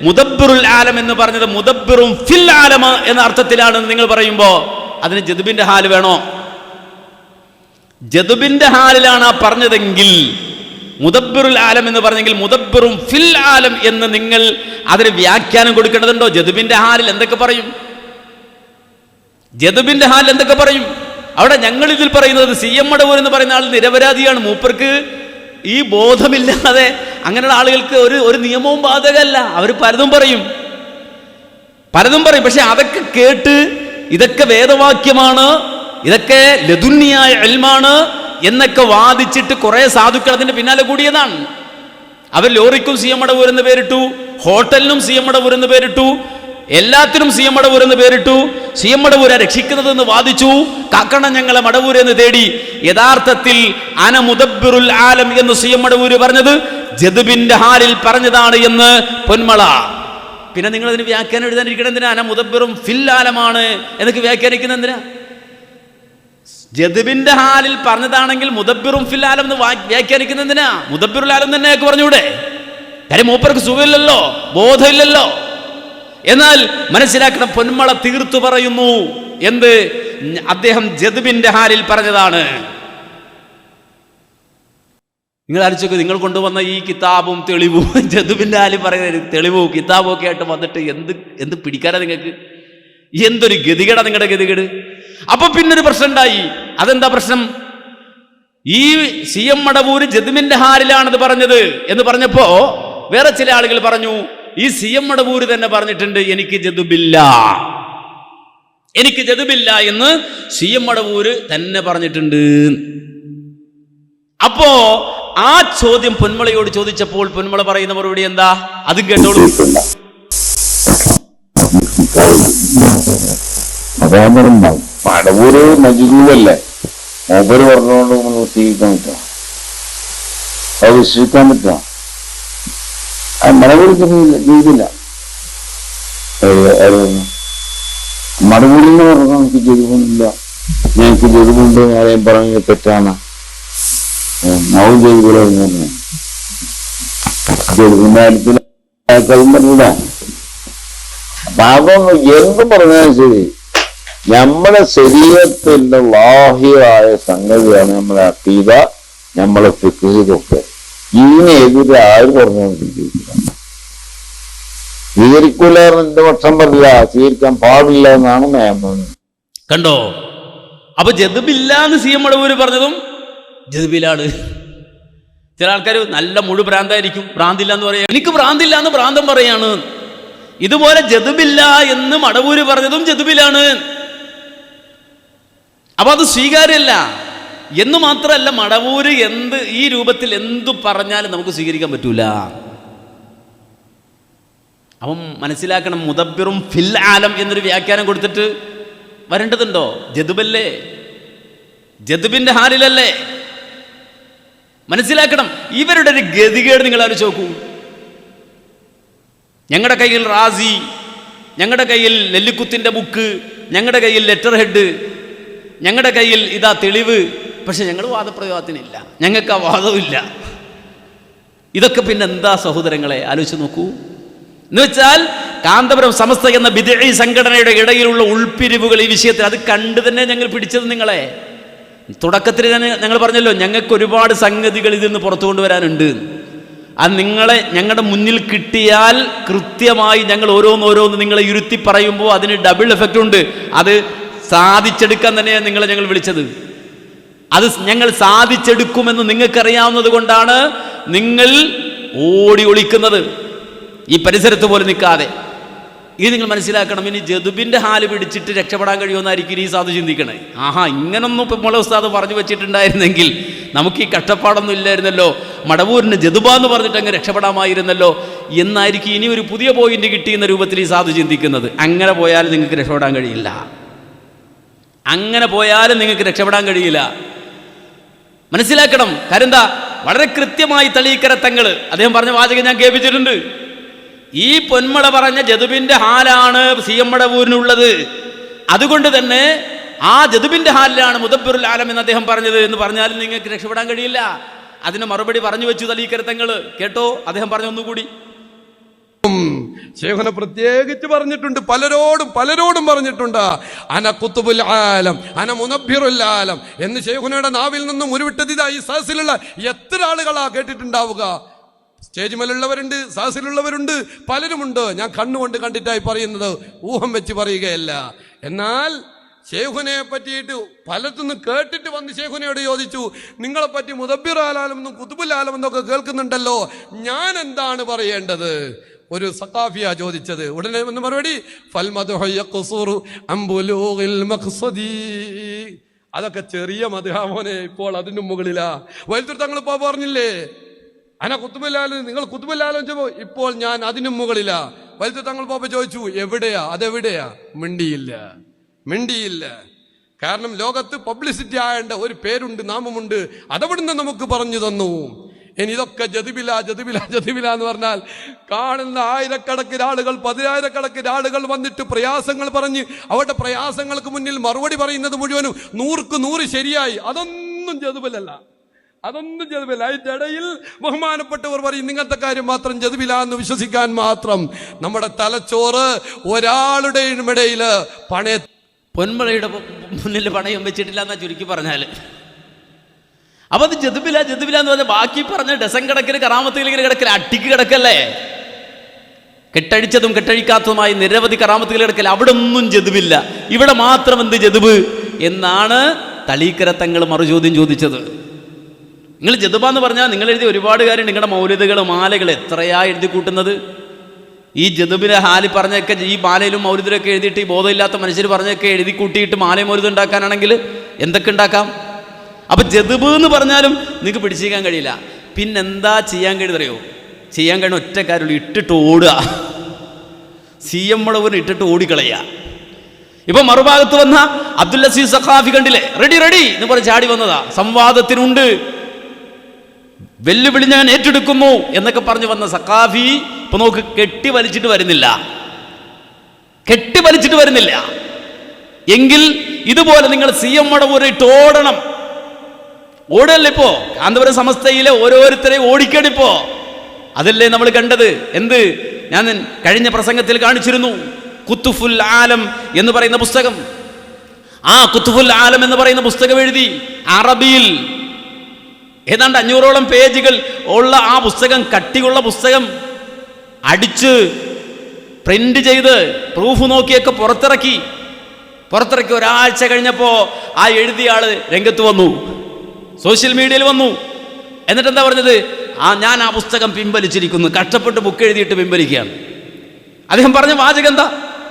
മുദബ്ബിറുൽ ആലം എന്ന് പറഞ്ഞത് മുദബ്ബിറും ഫിൽ ആലം എന്ന അർത്ഥത്തിലാണെന്ന് നിങ്ങൾ പറയുമ്പോൾ അതിന് ജതുബിന്റെ ഹാല് വേണോ? ജതുബിന്റെ ഹാലിലാണ് ആ പറഞ്ഞതെങ്കിൽ, മുദബ്ബിറുൽ ആലം എന്ന് പറഞ്ഞെങ്കിൽ മുദബ്ബിറും ഫിൽ ആലം എന്ന് നിങ്ങൾ അതിന് വ്യാഖ്യാനം കൊടുക്കേണ്ടതുണ്ടോ? ജതുബിന്റെ ഹാലിൽ എന്തൊക്കെ പറയും? ജതുബിന്റെ ഹാലിൽ എന്തൊക്കെ പറയും? അവിടെ ഞങ്ങൾ ഇതിൽ പറയുന്നത് സി എം മടവൂർ എന്ന് പറയുന്ന ആൾ നിരപരാധിയാണ്. മൂപ്പർക്ക് ഈ ബോധമില്ലാതെ അങ്ങനെയുള്ള ആളുകൾക്ക് ഒരു നിയമവും ബാധകമല്ല. അവർ പലതും പറയും. പക്ഷെ അതൊക്കെ കേട്ട് ഇതൊക്കെ വേദവാക്യമാണ്, ഇതൊക്കെ ലദുന്നിയായ ഇൽമാണ് എന്നൊക്കെ വാദിച്ചിട്ട് കുറെ സാധുക്കൾ അതിന്റെ പിന്നാലെ കൂടിയതാണ്. അവർ ലോറിക്കും സി എം മടവൂർ എന്ന് പേരിട്ടു, ഹോട്ടലിനും സി എം മടവൂർ എന്ന് പേരിട്ടു, എല്ലാത്തിനും സി എം മടവൂർ എന്ന് പേരിട്ടു. സി എം മടവൂരെ രക്ഷിക്കുന്നതെന്ന് വാദിച്ചു. കാക്കണം ഞങ്ങളെ മടവൂർ എന്ന് തേടി. യഥാർത്ഥത്തിൽ അന മുദബ്ബിറുൽ ആലം എന്ന് സി എം മടവൂര് പറഞ്ഞത് ജദ്ബിന്റെ ഹാലിൽ പറഞ്ഞതാണ് എന്ന് പൊന്മള. പിന്നെ നിങ്ങൾ അതിന് വ്യാഖ്യാനം എഴുതാനിരിക്കണം എന്തിനാ? അന മുദബ്ബിറും ഫിൽ ആലമാണ് എന്നൊക്കെ വ്യാഖ്യാനിക്കുന്ന എന്തിനാ? ജദ്ബിന്റെ ഹാലിൽ പറഞ്ഞതാണെങ്കിൽ മുദബ്ബിറും ഫിൽ ആലം എന്ന് വ്യാഖ്യാനിക്കുന്ന എന്തിനാ? മുദബ്ബിറുൽ ആലം തന്നെയൊക്കെ പറഞ്ഞൂടെ? കാര്യം മൂപ്പർക്ക് സുഖമില്ലല്ലോ, ബോധമില്ലല്ലോ. എന്നാൽ മനസ്സിലാക്കണം, പൊന്മള തീർത്തു പറയുന്നു എന്ത്? അദ്ദേഹം ജദ്ബിന്റെ ഹാലിൽ പറഞ്ഞതാണ്. നിങ്ങൾ ആലോചിച്ചോക്ക്, നിങ്ങൾ കൊണ്ടുവന്ന ഈ കിതാബും തെളിവും ജദ്ബിന്റെ ഹാലിൽ പറയുന്ന തെളിവും കിതാബും ഒക്കെ ആയിട്ട് വന്നിട്ട് എന്ത് പിടിക്കാനാ നിങ്ങൾക്ക്? എന്തൊരു ഗതികേടാ നിങ്ങളുടെ ഗതികേട്. അപ്പൊ പിന്നൊരു പ്രശ്നം ഉണ്ടായി. അതെന്താ പ്രശ്നം? ഈ സി എം മടവൂര് ജദ്ബിന്റെ ഹാലിലാണത് പറഞ്ഞത് എന്ന് പറഞ്ഞപ്പോ വേറെ ചില ആളുകൾ പറഞ്ഞു, ഈ സി എം മടവൂര് തന്നെ പറഞ്ഞിട്ടുണ്ട് എനിക്ക് ജദ്ബില്ല എന്ന് സി എം മടവൂര് തന്നെ പറഞ്ഞിട്ടുണ്ട്. അപ്പോ ആ ചോദ്യം പൊന്മളയോട് ചോദിച്ചപ്പോൾ പൊന്മള പറയുന്ന മറുപടി എന്താ? അതും കേട്ടോളൂ. മടവൂര് മജീദല്ലേ, മൂപ്പര് പറഞ്ഞുകൊണ്ട് നമ്മൾ സ്വീകരിക്കാൻ പറ്റുക, അത് വിശ്വസിക്കാൻ പറ്റുക? മടവൂര് ചെയ്തില്ല. മടവൂരിന്ന് പറഞ്ഞാൽ എനിക്ക് ജെരുവൊന്നുമില്ല, ഞങ്ങൾക്ക് ജെരുവുണ്ട് ആരെയും പറഞ്ഞ തെറ്റാണ്, നവും ജെരുവിലും ജെരുവിന്റെ കാര്യത്തിൽ ആൾക്കാരും പറഞ്ഞില്ല. അപ്പൊ അതൊന്നും എന്തും പറഞ്ഞാലും ശരി, നമ്മുടെ ശരീരത്തിന്റെ ലാഹിയായ സംഗതിയാണ് നമ്മളെ അഖീദ, നമ്മളെ ഫിഖ്ഹൊക്കെ. ഇതിനെതിരെ ആര് പറഞ്ഞുകൊണ്ടിരിക്കുക? സ്വീകരിക്കൂല എന്റെ പക്ഷം പറഞ്ഞില്ല, സ്വീകരിക്കാൻ പാടില്ല എന്നാണ് നിയമം. കണ്ടോ? അപ്പൊ ജദ്ബില്ല എന്ന് സി എം മടവൂര് പറഞ്ഞതും ജദ്ബിലാണ്. ചില ആൾക്കാർ നല്ല മുഴു ഭ്രാന്തായിരിക്കും, ഭ്രാന്തില്ല എന്ന് പറയാം. എനിക്ക് ഭ്രാന്തില്ല എന്ന് ഭ്രാന്തം പറയാണ്. ഇതുപോലെ ജദ്ബില്ല എന്ന് മടവൂര് പറഞ്ഞതും ജദ്ബിലാണ്. അപ്പൊ അത് സ്വീകാര്യമല്ല എന്ന് മാത്രമല്ല, മടവൂര് ഈ രൂപത്തിൽ എന്തു പറഞ്ഞാലും നമുക്ക് സ്വീകരിക്കാൻ പറ്റൂല. അപ്പം മനസ്സിലാക്കണം, മുദബ്ബിറും ഫിൽ ആലം എന്നൊരു വ്യാഖ്യാനം കൊടുത്തിട്ട് വരേണ്ടതുണ്ടോ? ജദ്ബല്ലേ, ജദ്ബിന്റെ ഹാലിലല്ലേ? മനസ്സിലാക്കണം. ഇവരുടെ ഒരു ഗതികേട് നിങ്ങൾ ആലോചിച്ച് നോക്കൂ. ഞങ്ങളുടെ കയ്യിൽ റാസി, ഞങ്ങളുടെ കയ്യിൽ നെല്ലിക്കുത്തിന്റെ ബുക്ക്, ഞങ്ങളുടെ കയ്യിൽ ലെറ്റർ ഹെഡ്, ഞങ്ങളുടെ കയ്യിൽ ഇതാ തെളിവ്. പക്ഷെ ഞങ്ങൾ വാദപ്രയോഗത്തിനില്ല, ഞങ്ങൾക്ക് ആ വാദമില്ല. ഇതൊക്കെ പിന്നെ എന്താ സഹോദരങ്ങളെ? ആലോചിച്ച് നോക്കൂ. എന്ന് വെച്ചാൽ കാന്തപുരം സമസ്ത എന്ന ബിദ്ഈ സംഘടനയുടെ ഇടയിലുള്ള ഉൾപ്പിരിവുകൾ ഈ വിഷയത്തിൽ അത് കണ്ടു തന്നെ ഞങ്ങൾ പിടിച്ചത്. നിങ്ങളെ തുടക്കത്തിൽ ഞങ്ങൾ പറഞ്ഞല്ലോ, ഞങ്ങൾക്ക് ഒരുപാട് സംഗതികൾ ഇതിൽ നിന്ന് പുറത്തു കൊണ്ടുവരാനുണ്ട്. അത് ഞങ്ങളുടെ മുന്നിൽ കിട്ടിയാൽ കൃത്യമായി ഞങ്ങൾ ഓരോന്നോരോന്ന് നിങ്ങളെ ഇരുത്തി പറയുമ്പോൾ അതിന് ഡബിൾ എഫക്റ്റ് ഉണ്ട്. അത് സാധിച്ചെടുക്കാൻ തന്നെയാണ് നിങ്ങളെ ഞങ്ങൾ വിളിച്ചത്. അത് ഞങ്ങൾ സാധിച്ചെടുക്കുമെന്ന് നിങ്ങൾക്കറിയാവുന്നത് കൊണ്ടാണ് നിങ്ങൾ ഓടി ഒളിക്കുന്നത്, ഈ പരിസരത്ത് പോലും നിൽക്കാതെ. ഇത് നിങ്ങൾ മനസ്സിലാക്കണം. ഇനി ജദ്ബിന്റെ ഹാല് പിടിച്ചിട്ട് രക്ഷപ്പെടാൻ കഴിയുമെന്നായിരിക്കും ഈ സാധു ചിന്തിക്കണേ. ആഹാ, ഇങ്ങനൊന്നും ഇപ്പം മോളെ ഉസ്താദ് പറഞ്ഞു വെച്ചിട്ടുണ്ടായിരുന്നെങ്കിൽ നമുക്ക് ഈ കഷ്ടപ്പാടൊന്നും ഇല്ലായിരുന്നല്ലോ, മടവൂരിന് ജദ്ബ എന്ന് പറഞ്ഞിട്ട് അങ്ങ് രക്ഷപ്പെടാമായിരുന്നല്ലോ എന്നായിരിക്കും ഇനി ഒരു പുതിയ പോയിന്റ് കിട്ടിയെന്ന രൂപത്തിൽ ഈ സാധു ചിന്തിക്കുന്നത്. അങ്ങനെ പോയാലും നിങ്ങൾക്ക് രക്ഷപ്പെടാൻ കഴിയില്ല. അങ്ങനെ പോയാലും നിങ്ങൾക്ക് രക്ഷപ്പെടാൻ കഴിയില്ല. മനസ്സിലാക്കണം. കാര്യം എന്താ? വളരെ കൃത്യമായി തളീക്കര തങ്ങൾ അദ്ദേഹം പറഞ്ഞ വാചകം ഞാൻ കേൾപ്പിച്ചിട്ടുണ്ട്. ഈ പൊന്മള പറഞ്ഞ ജദ്ബിന്റെ ഹാലാണ് സി എം മടവൂരിനുള്ളത്. അതുകൊണ്ട് തന്നെ ആ ജദ്ബിന്റെ ഹാലിലാണ് മുദബ്ബിറുൽ ആലം എന്ന് അദ്ദേഹം പറഞ്ഞത് എന്ന് പറഞ്ഞാലും നിങ്ങൾക്ക് രക്ഷപ്പെടാൻ കഴിയില്ല. അതിന് മറുപടി പറഞ്ഞു വെച്ചു തളീക്കര തങ്ങൾ. കേട്ടോ, അദ്ദേഹം പറഞ്ഞ ഒന്നുകൂടി. ശൈഖുന പ്രത്യേകിച്ച് പറഞ്ഞിട്ടുണ്ട്, പലരോടും പറഞ്ഞിട്ടുണ്ട്, അന ഖുത്ബുൽ ആലം, അന മുനബ്ബിറുൽ ആലം എന്ന് ശൈഖുനയുടെ നാവിൽ നിന്നും ഉരുവിട്ടത് ഈ സദസ്സിലുള്ള എത്ര ആളുകളാ കേട്ടിട്ടുണ്ടാവുക? സ്റ്റേജ് മേലുള്ളവരുണ്ട്, സദസ്സിലുള്ളവരുണ്ട്, പലരുമുണ്ട്. ഞാൻ കണ്ണുകൊണ്ട് കണ്ടിട്ടായി പറയുന്നത്, ഊഹം വെച്ച് പറയുകയല്ല. എന്നാൽ ഷേഖുനെ പറ്റിയിട്ട് പലർത്തുനിന്ന് കേട്ടിട്ട് വന്ന് ഷേഖുനയോട് ചോദിച്ചു, നിങ്ങളെ പറ്റി മുദബ്ബിർ ആലമെന്നും കുതുബുൽ ആലമെന്നൊക്കെ കേൾക്കുന്നുണ്ടല്ലോ, ഞാൻ എന്താണ് പറയേണ്ടത്? ഒരു സഖാഫിയാ ചോദിച്ചത്. ഉടനെ വന്ന മറുപടി, അതൊക്കെ ചെറിയ മദ്ഹമോനെ, ഇപ്പോൾ അതിനും മുകളിലാ. വൈദ്യുതി തങ്ങൾ ഇപ്പോ പറഞ്ഞില്ലേ, അന കുത്തുബുല്ലാലും നിങ്ങൾ കുത്തുബുല്ലാലും ചോദിച്ചപ്പോ ഇപ്പോൾ ഞാൻ അതിനും മുകളിലാ. വൈദ്യുതി തങ്ങൾ പോപ്പ ചോദിച്ചു, എവിടെയാ, അതെവിടെയാ? മിണ്ടിയില്ല. കാരണം ലോകത്ത് പബ്ലിസിറ്റി ആയേണ്ട ഒരു പേരുണ്ട്, നാമമുണ്ട്, അതവിടുന്ന് നമുക്ക് പറഞ്ഞു തന്നു. ഇനി ഇതൊക്കെ ജദിബില എന്ന് പറഞ്ഞാൽ കാണുന്ന ആയിരക്കണക്കിന് ആളുകൾ, 10,000-കണക്കിന് ആളുകൾ വന്നിട്ട് പ്രയാസങ്ങൾ പറഞ്ഞ് അവരുടെ പ്രയാസങ്ങൾക്ക് മുന്നിൽ മറുപടി പറയുന്നത് മുഴുവനും 100% ശരിയായി. അതൊന്നും ജദിബിലല്ല. അതിന്റെ ഇടയിൽ ബഹുമാനപ്പെട്ടവർ പറയും, ഇങ്ങനത്തെ കാര്യം മാത്രം ജദിബില എന്ന് വിശ്വസിക്കാൻ മാത്രം നമ്മുടെ തലച്ചോറ് ഒരാളുടെയും ഇടയിൽ പൊന്മളയുടെ മുന്നിൽ പണയം വെച്ചിട്ടില്ല എന്നാ ചുരുക്കി പറഞ്ഞാൽ. അപ്പൊ അത് ജദിബില എന്ന് പറഞ്ഞാൽ ബാക്കി പറഞ്ഞ ഡസൻ കണക്കിന് കറാമത്തുകളിങ്ങനെ കിടക്കല, അട്ടിക്ക് കിടക്കല്ലേ, കെട്ടഴിച്ചതും കെട്ടഴിക്കാത്തതുമായി നിരവധി കറാമത്തുകൾ കിടക്കല. അവിടെ ഒന്നും ജദിബില്ല, ഇവിടെ മാത്രം എന്ത് ജദിബ് എന്നാണ് തളീക്കര തങ്ങൾ മറുചോദ്യം ചോദിച്ചത്. നിങ്ങൾ ജദിബ എന്ന് പറഞ്ഞാൽ നിങ്ങൾ എഴുതിയ ഒരുപാട് കാര്യം, നിങ്ങളുടെ മൗലിദുകൾ മാലകൾ എത്രയാ എഴുതി കൂട്ടുന്നത്. ഈ ജദിബിനെ ഹാലി പറഞ്ഞൊക്കെ ഈ മാലയിലും മൗലിദിലൊക്കെ എഴുതിയിട്ട് ഈ ബോധമില്ലാത്ത മനുഷ്യർ പറഞ്ഞൊക്കെ എഴുതി കൂട്ടിയിട്ട് മാലയും മൗലിദ് ഉണ്ടാക്കാനാണെങ്കിൽ എന്തൊക്കെ ഉണ്ടാക്കാം. അപ്പൊ ജദിബ് എന്ന് പറഞ്ഞാലും നിങ്ങൾക്ക് പിടിച്ചിരിക്കാൻ കഴിയില്ല. പിന്നെന്താ ചെയ്യാൻ കഴിയുന്നറിയോ? ചെയ്യാൻ കഴിയുന്ന ഒറ്റ കാര്യമുള്ളൂ, ഇട്ടിട്ട് ഓടുക. CM മുളവിന് ഇട്ടിട്ട് ഓടിക്കളയുക. ഇപ്പൊ മറുഭാഗത്ത് വന്ന അബ്ദുൽ അസീസ് സഖാഫി കണ്ടില്ലേ, റെഡി എന്ന് പറഞ്ഞ് ചാടി വന്നതാ. സംവാദത്തിനുണ്ട്, വെല്ലുവിളി ഞാൻ ഏറ്റെടുക്കുന്നു എന്നൊക്കെ പറഞ്ഞു വന്ന സഖാഫി ഇപ്പൊ നോക്ക്, കെട്ടി വലിച്ചിട്ട് വരുന്നില്ല. എങ്കിൽ ഇതുപോലെ നിങ്ങൾ CM മടവൂരെ ഇട്ട് ഓടണം. ഓടല്ലേ ഇപ്പോ കാന്തപുരം സമസ്തയിലെ ഓരോരുത്തരെയും ഓടിക്കണിപ്പോ. അതല്ലേ നമ്മൾ കണ്ടത്. എന്ത് ഞാൻ കഴിഞ്ഞ പ്രസംഗത്തിൽ കാണിച്ചിരുന്നു, കുത്തുഫുൽ ആലം എന്ന് പറയുന്ന പുസ്തകം. ആ കുത്തുഫുൽ ആലം എന്ന് പറയുന്ന പുസ്തകം എഴുതി അറബിയിൽ ഏതാണ്ട് 500ഓളം പേജുകൾ ഉള്ള ആ പുസ്തകം, കട്ടിയുള്ള പുസ്തകം അടിച്ച് പ്രിന്റ് ചെയ്ത് പ്രൂഫ് നോക്കിയൊക്കെ പുറത്തിറക്കി ഒരാഴ്ച കഴിഞ്ഞപ്പോ ആ എഴുതിയ ആള് രംഗത്ത് വന്നു, സോഷ്യൽ മീഡിയയിൽ വന്നു. എന്നിട്ട് എന്താ പറഞ്ഞത്? ഞാൻ ആ പുസ്തകം പിൻവലിച്ചിരിക്കുന്നു, കഷ്ടപ്പെട്ട് ബുക്ക് എഴുതിയിട്ട് പിൻവലിക്കുകയാണ്. അദ്ദേഹം പറഞ്ഞ വാചകം എന്താ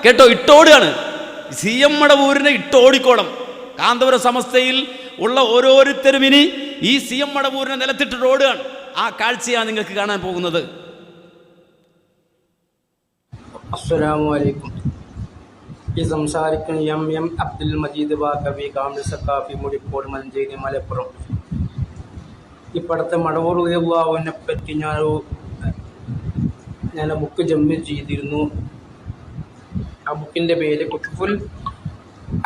കേട്ടോ? ഇട്ടോടുകയാണ്. CM മടവൂരിനെ ഇട്ടോടിക്കോണം. കാന്തപുര സമസ്തയിൽ ഉള്ള ഓരോരുത്തരും ഇനി ഈ CM മടവൂരിനെ നിലത്തിട്ടിട്ട് ഓടുകയാണ്. ആ കാഴ്ചയാണ് നിങ്ങൾക്ക് കാണാൻ പോകുന്നത്. അസ്സലാമു അലൈക്കും. ഈ സംസാരിക്കുന്ന M അബ്ദുൽ മജീദ് ബാക്കവി, കാമിൽ സഖാഫി, മുടിക്കോട്, മഞ്ചേരി, മലപ്പുറം. ഇപ്പോഴത്തെ മടവൂർ റളിയല്ലാഹുവിനെ പറ്റി ഞാൻ ബുക്ക് ജമ്മ ചെയ്തിരുന്നു. ആ ബുക്കിൻ്റെ പേര് കുത്തുബുൽ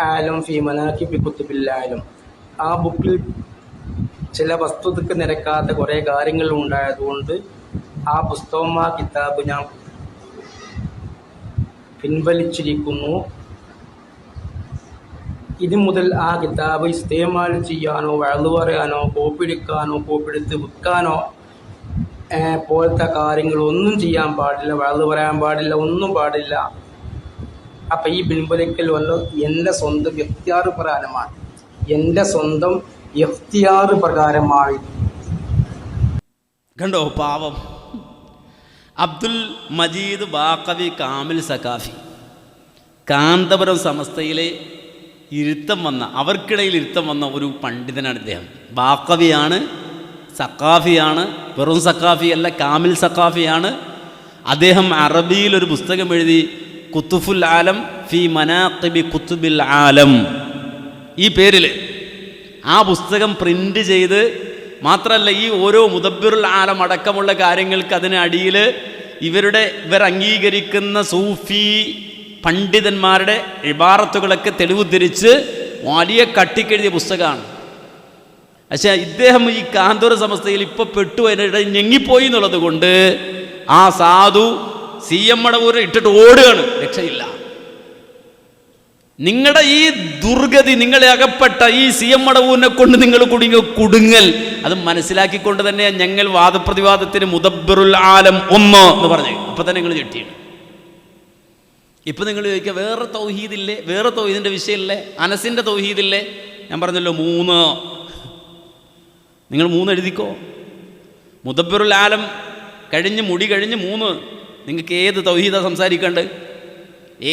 ആലം ഫി മനാഖിബി കുത്തുബിൽ ആലം. ആ ബുക്കിൽ ചില വസ്തുതക്ക് നിരക്കാത്ത കുറേ കാര്യങ്ങൾ ഉണ്ടായതുകൊണ്ട് ആ പുസ്തകം, ആ കിതാബ് ഞാൻ പിൻവലിച്ചിരിക്കുന്നു. ഇനി മുതൽ ആ കിതാബ് ഇസ്തേമാൽ ചെയ്യാനോ വഅ്ള് പറയാനോ കോപ്പിയെടുക്കാനോ കോപ്പിയെടുത്ത് വിൽക്കാനോ പോലത്തെ കാര്യങ്ങളൊന്നും ചെയ്യാൻ പാടില്ല, വഅ്ള് പറയാൻ പാടില്ല, ഒന്നും പാടില്ല. അപ്പം ഈ പിൻവലിക്കൽ വന്ന് എൻ്റെ സ്വന്തം ഇഖ്തിയാർ പ്രകാരമാണ്. കണ്ടോ പാവം അബ്ദുൽ മജീദ് ബാക്കവി കാമിൽ സഖാഫി. കാന്തപുരം സമസ്തയിലെ അവർക്കിടയിൽ ഇരുത്തം വന്ന ഒരു പണ്ഡിതനാണ് ഇദ്ദേഹം. ബാക്കവിയാണ്, സഖാഫിയാണ്, വെറും സഖാഫിയല്ല, കാമിൽ സഖാഫിയാണ്. അദ്ദേഹം അറബിയിൽ ഒരു പുസ്തകം എഴുതി, കുത്തുഫുൽ ആലം ഫി മനാഖിബി കുത്തുബിൽ ആലം. ഈ പേരിൽ ആ പുസ്തകം പ്രിന്റ് ചെയ്ത് മാത്രമല്ല, ഈ ഓരോ മുദബ്ബിറുൽ ആലം അടക്കമുള്ള കാര്യങ്ങൾക്ക് അതിന് അടിയിൽ ഇവർ അംഗീകരിക്കുന്ന സൂഫി പണ്ഡിതന്മാരുടെ ഇബാറത്തുകളൊക്കെ തെളിവുദ്ധരിച്ച് വലിയ കട്ടിക്കെഴുതിയ പുസ്തകമാണ്. പക്ഷേ ഇദ്ദേഹം ഈ കാന്തപുര സമസ്തയിൽ ഇപ്പോൾ പെട്ടു, അതിനിടയിൽ ഞെങ്ങിപ്പോയി എന്നുള്ളത് കൊണ്ട് ആ സാധു CM മടവൂരെ ഇട്ടിട്ട് ഓടുകയാണ്, രക്ഷയില്ല. നിങ്ങളുടെ ഈ ദുർഗതി, നിങ്ങളെ അകപ്പെട്ട ഈ CM മടവൂരിനെ കൊണ്ട് നിങ്ങൾ കുടുങ്ങൽ, അത് മനസ്സിലാക്കിക്കൊണ്ട് തന്നെയാണ് ഞങ്ങൾ വാദപ്രതിവാദത്തിന് മുദബ്ബിറുൽ ആലം 1 എന്ന് പറഞ്ഞു. അപ്പൊ തന്നെ നിങ്ങൾ ഞെട്ടിയാണ്. ഇപ്പം നിങ്ങൾ ചോദിക്കുക വേറെ തൗഹീദില്ലേ, വേറെ തൗഹീദിൻ്റെ വിഷയമില്ലേ, അനസിൻ്റെ തൗഹീദില്ലേ? ഞാൻ പറഞ്ഞല്ലോ 3. നിങ്ങൾ 3 എഴുതിക്കോ. മുദബ്ബിറുൽ ആലം കഴിഞ്ഞ് മുടി കഴിഞ്ഞ് 3. നിങ്ങൾക്ക് ഏത് തൗഹീദാണ് സംസാരിക്കേണ്ടത്?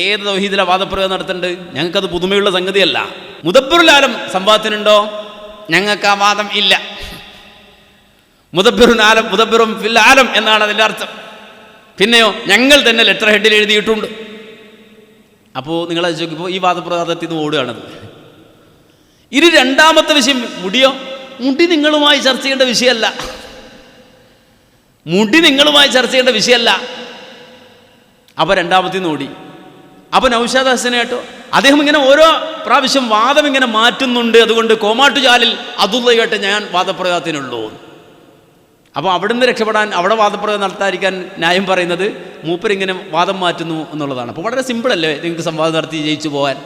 ഏത് തൗഹീദിലാണ് വാദപ്രയോഗം നടത്തേണ്ടത്? ഞങ്ങൾക്കത് പുതുമയുള്ള സംഗതിയല്ല. മുദബ്ബിറുൽ ആലം സംവാദത്തിനുണ്ടോ? ഞങ്ങൾക്ക് ആ വാദം ഇല്ല. മുദബ്ബിറും ഫിൽ ആലം എന്നാണ് അതിൻ്റെ അർത്ഥം. പിന്നെയോ ഞങ്ങൾ തന്നെ ലെറ്റർ ഹെഡിൽ എഴുതിയിട്ടുണ്ട്. അപ്പോൾ നിങ്ങളത് ചോദിക്കുമ്പോൾ ഈ വാദപ്രവാദത്തിൽ നിന്ന് ഓടുകയാണത്. ഇനി രണ്ടാമത്തെ വിഷയം മുടിയോ? മുടി നിങ്ങളുമായി ചർച്ച ചെയ്യേണ്ട വിഷയമല്ല. മുടി നിങ്ങളുമായി ചർച്ച ചെയ്യേണ്ട വിഷയമല്ല. അപ്പോൾ രണ്ടാമത്തേന്ന് ഓടി. അപ്പോൾ നൗഷാദ് ഹസനെ കേട്ടോ, അദ്ദേഹം ഇങ്ങനെ ഓരോ പ്രാവശ്യം വാദം ഇങ്ങനെ മാറ്റുന്നുണ്ട്. അതുകൊണ്ട് കോമാട്ടുചാലിൽ അതുള്ളതായിട്ട് ഞാൻ വാദപ്രയോഗത്തിനുള്ളൂ. അപ്പോൾ അവിടുന്ന് രക്ഷപ്പെടാൻ, അവിടെ വാദപ്രയോഗം നടത്താതിരിക്കാൻ ന്യായം പറയുന്നത് മൂപ്പരിങ്ങനെ വാദം മാറ്റുന്നു എന്നുള്ളതാണ്. അപ്പോൾ വളരെ സിമ്പിളല്ലേ നിങ്ങൾക്ക് സംവാദം നടത്തി ജയിച്ചു പോകാൻ?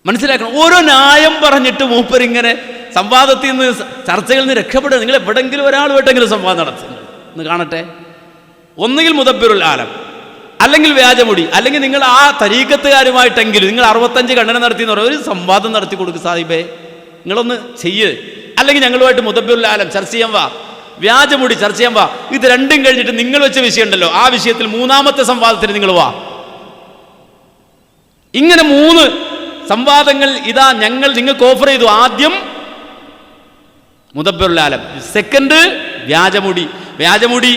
മനസ്സിലാക്കണം. ഓരോ ന്യായം പറഞ്ഞിട്ട് മൂപ്പരിങ്ങനെ സംവാദത്തിൽ നിന്ന്, ചർച്ചകളിൽ നിന്ന് രക്ഷപ്പെടുക. നിങ്ങൾ എവിടെങ്കിലും ഒരാളുമായിട്ടെങ്കിലും സംവാദം നടത്തുന്നു എന്ന് കാണട്ടെ. ഒന്നുകിൽ മുദബ്ബിറുൽ ആലം, അല്ലെങ്കിൽ വ്യാജമുടി, അല്ലെങ്കിൽ നിങ്ങൾ ആ തരീക്കത്തുകാരുമായിട്ടെങ്കിലും നിങ്ങൾ 65 ഖണ്ഡനം നടത്തി എന്ന് പറയുക, ഒരു സംവാദം നടത്തി കൊടുക്കുക സാഹിബേ, നിങ്ങളൊന്ന് ചെയ്യ്. അല്ലെങ്കിൽ ഞങ്ങളുമായിട്ട് മുദബ്ബിറുൽ ആലം ചർച്ച ചെയ്യാൻ വാ, വ്യാജമുടി ചർച്ച ചെയ്യാൻ വാ. ഇത് രണ്ടും കഴിഞ്ഞിട്ട് നിങ്ങൾ വെച്ച വിഷയം ഉണ്ടല്ലോ, ആ വിഷയത്തിൽ 3ാമത്തെ സംവാദത്തിന് നിങ്ങൾ വാ. ഇങ്ങനെ 3 സംവാദങ്ങൾ ഇതാ ഞങ്ങൾ നിങ്ങൾക്ക് ഓഫർ ചെയ്തു. ആദ്യം മുദബ്ബിറുൽ ആലം, സെക്കൻഡ് വ്യാജമുടി.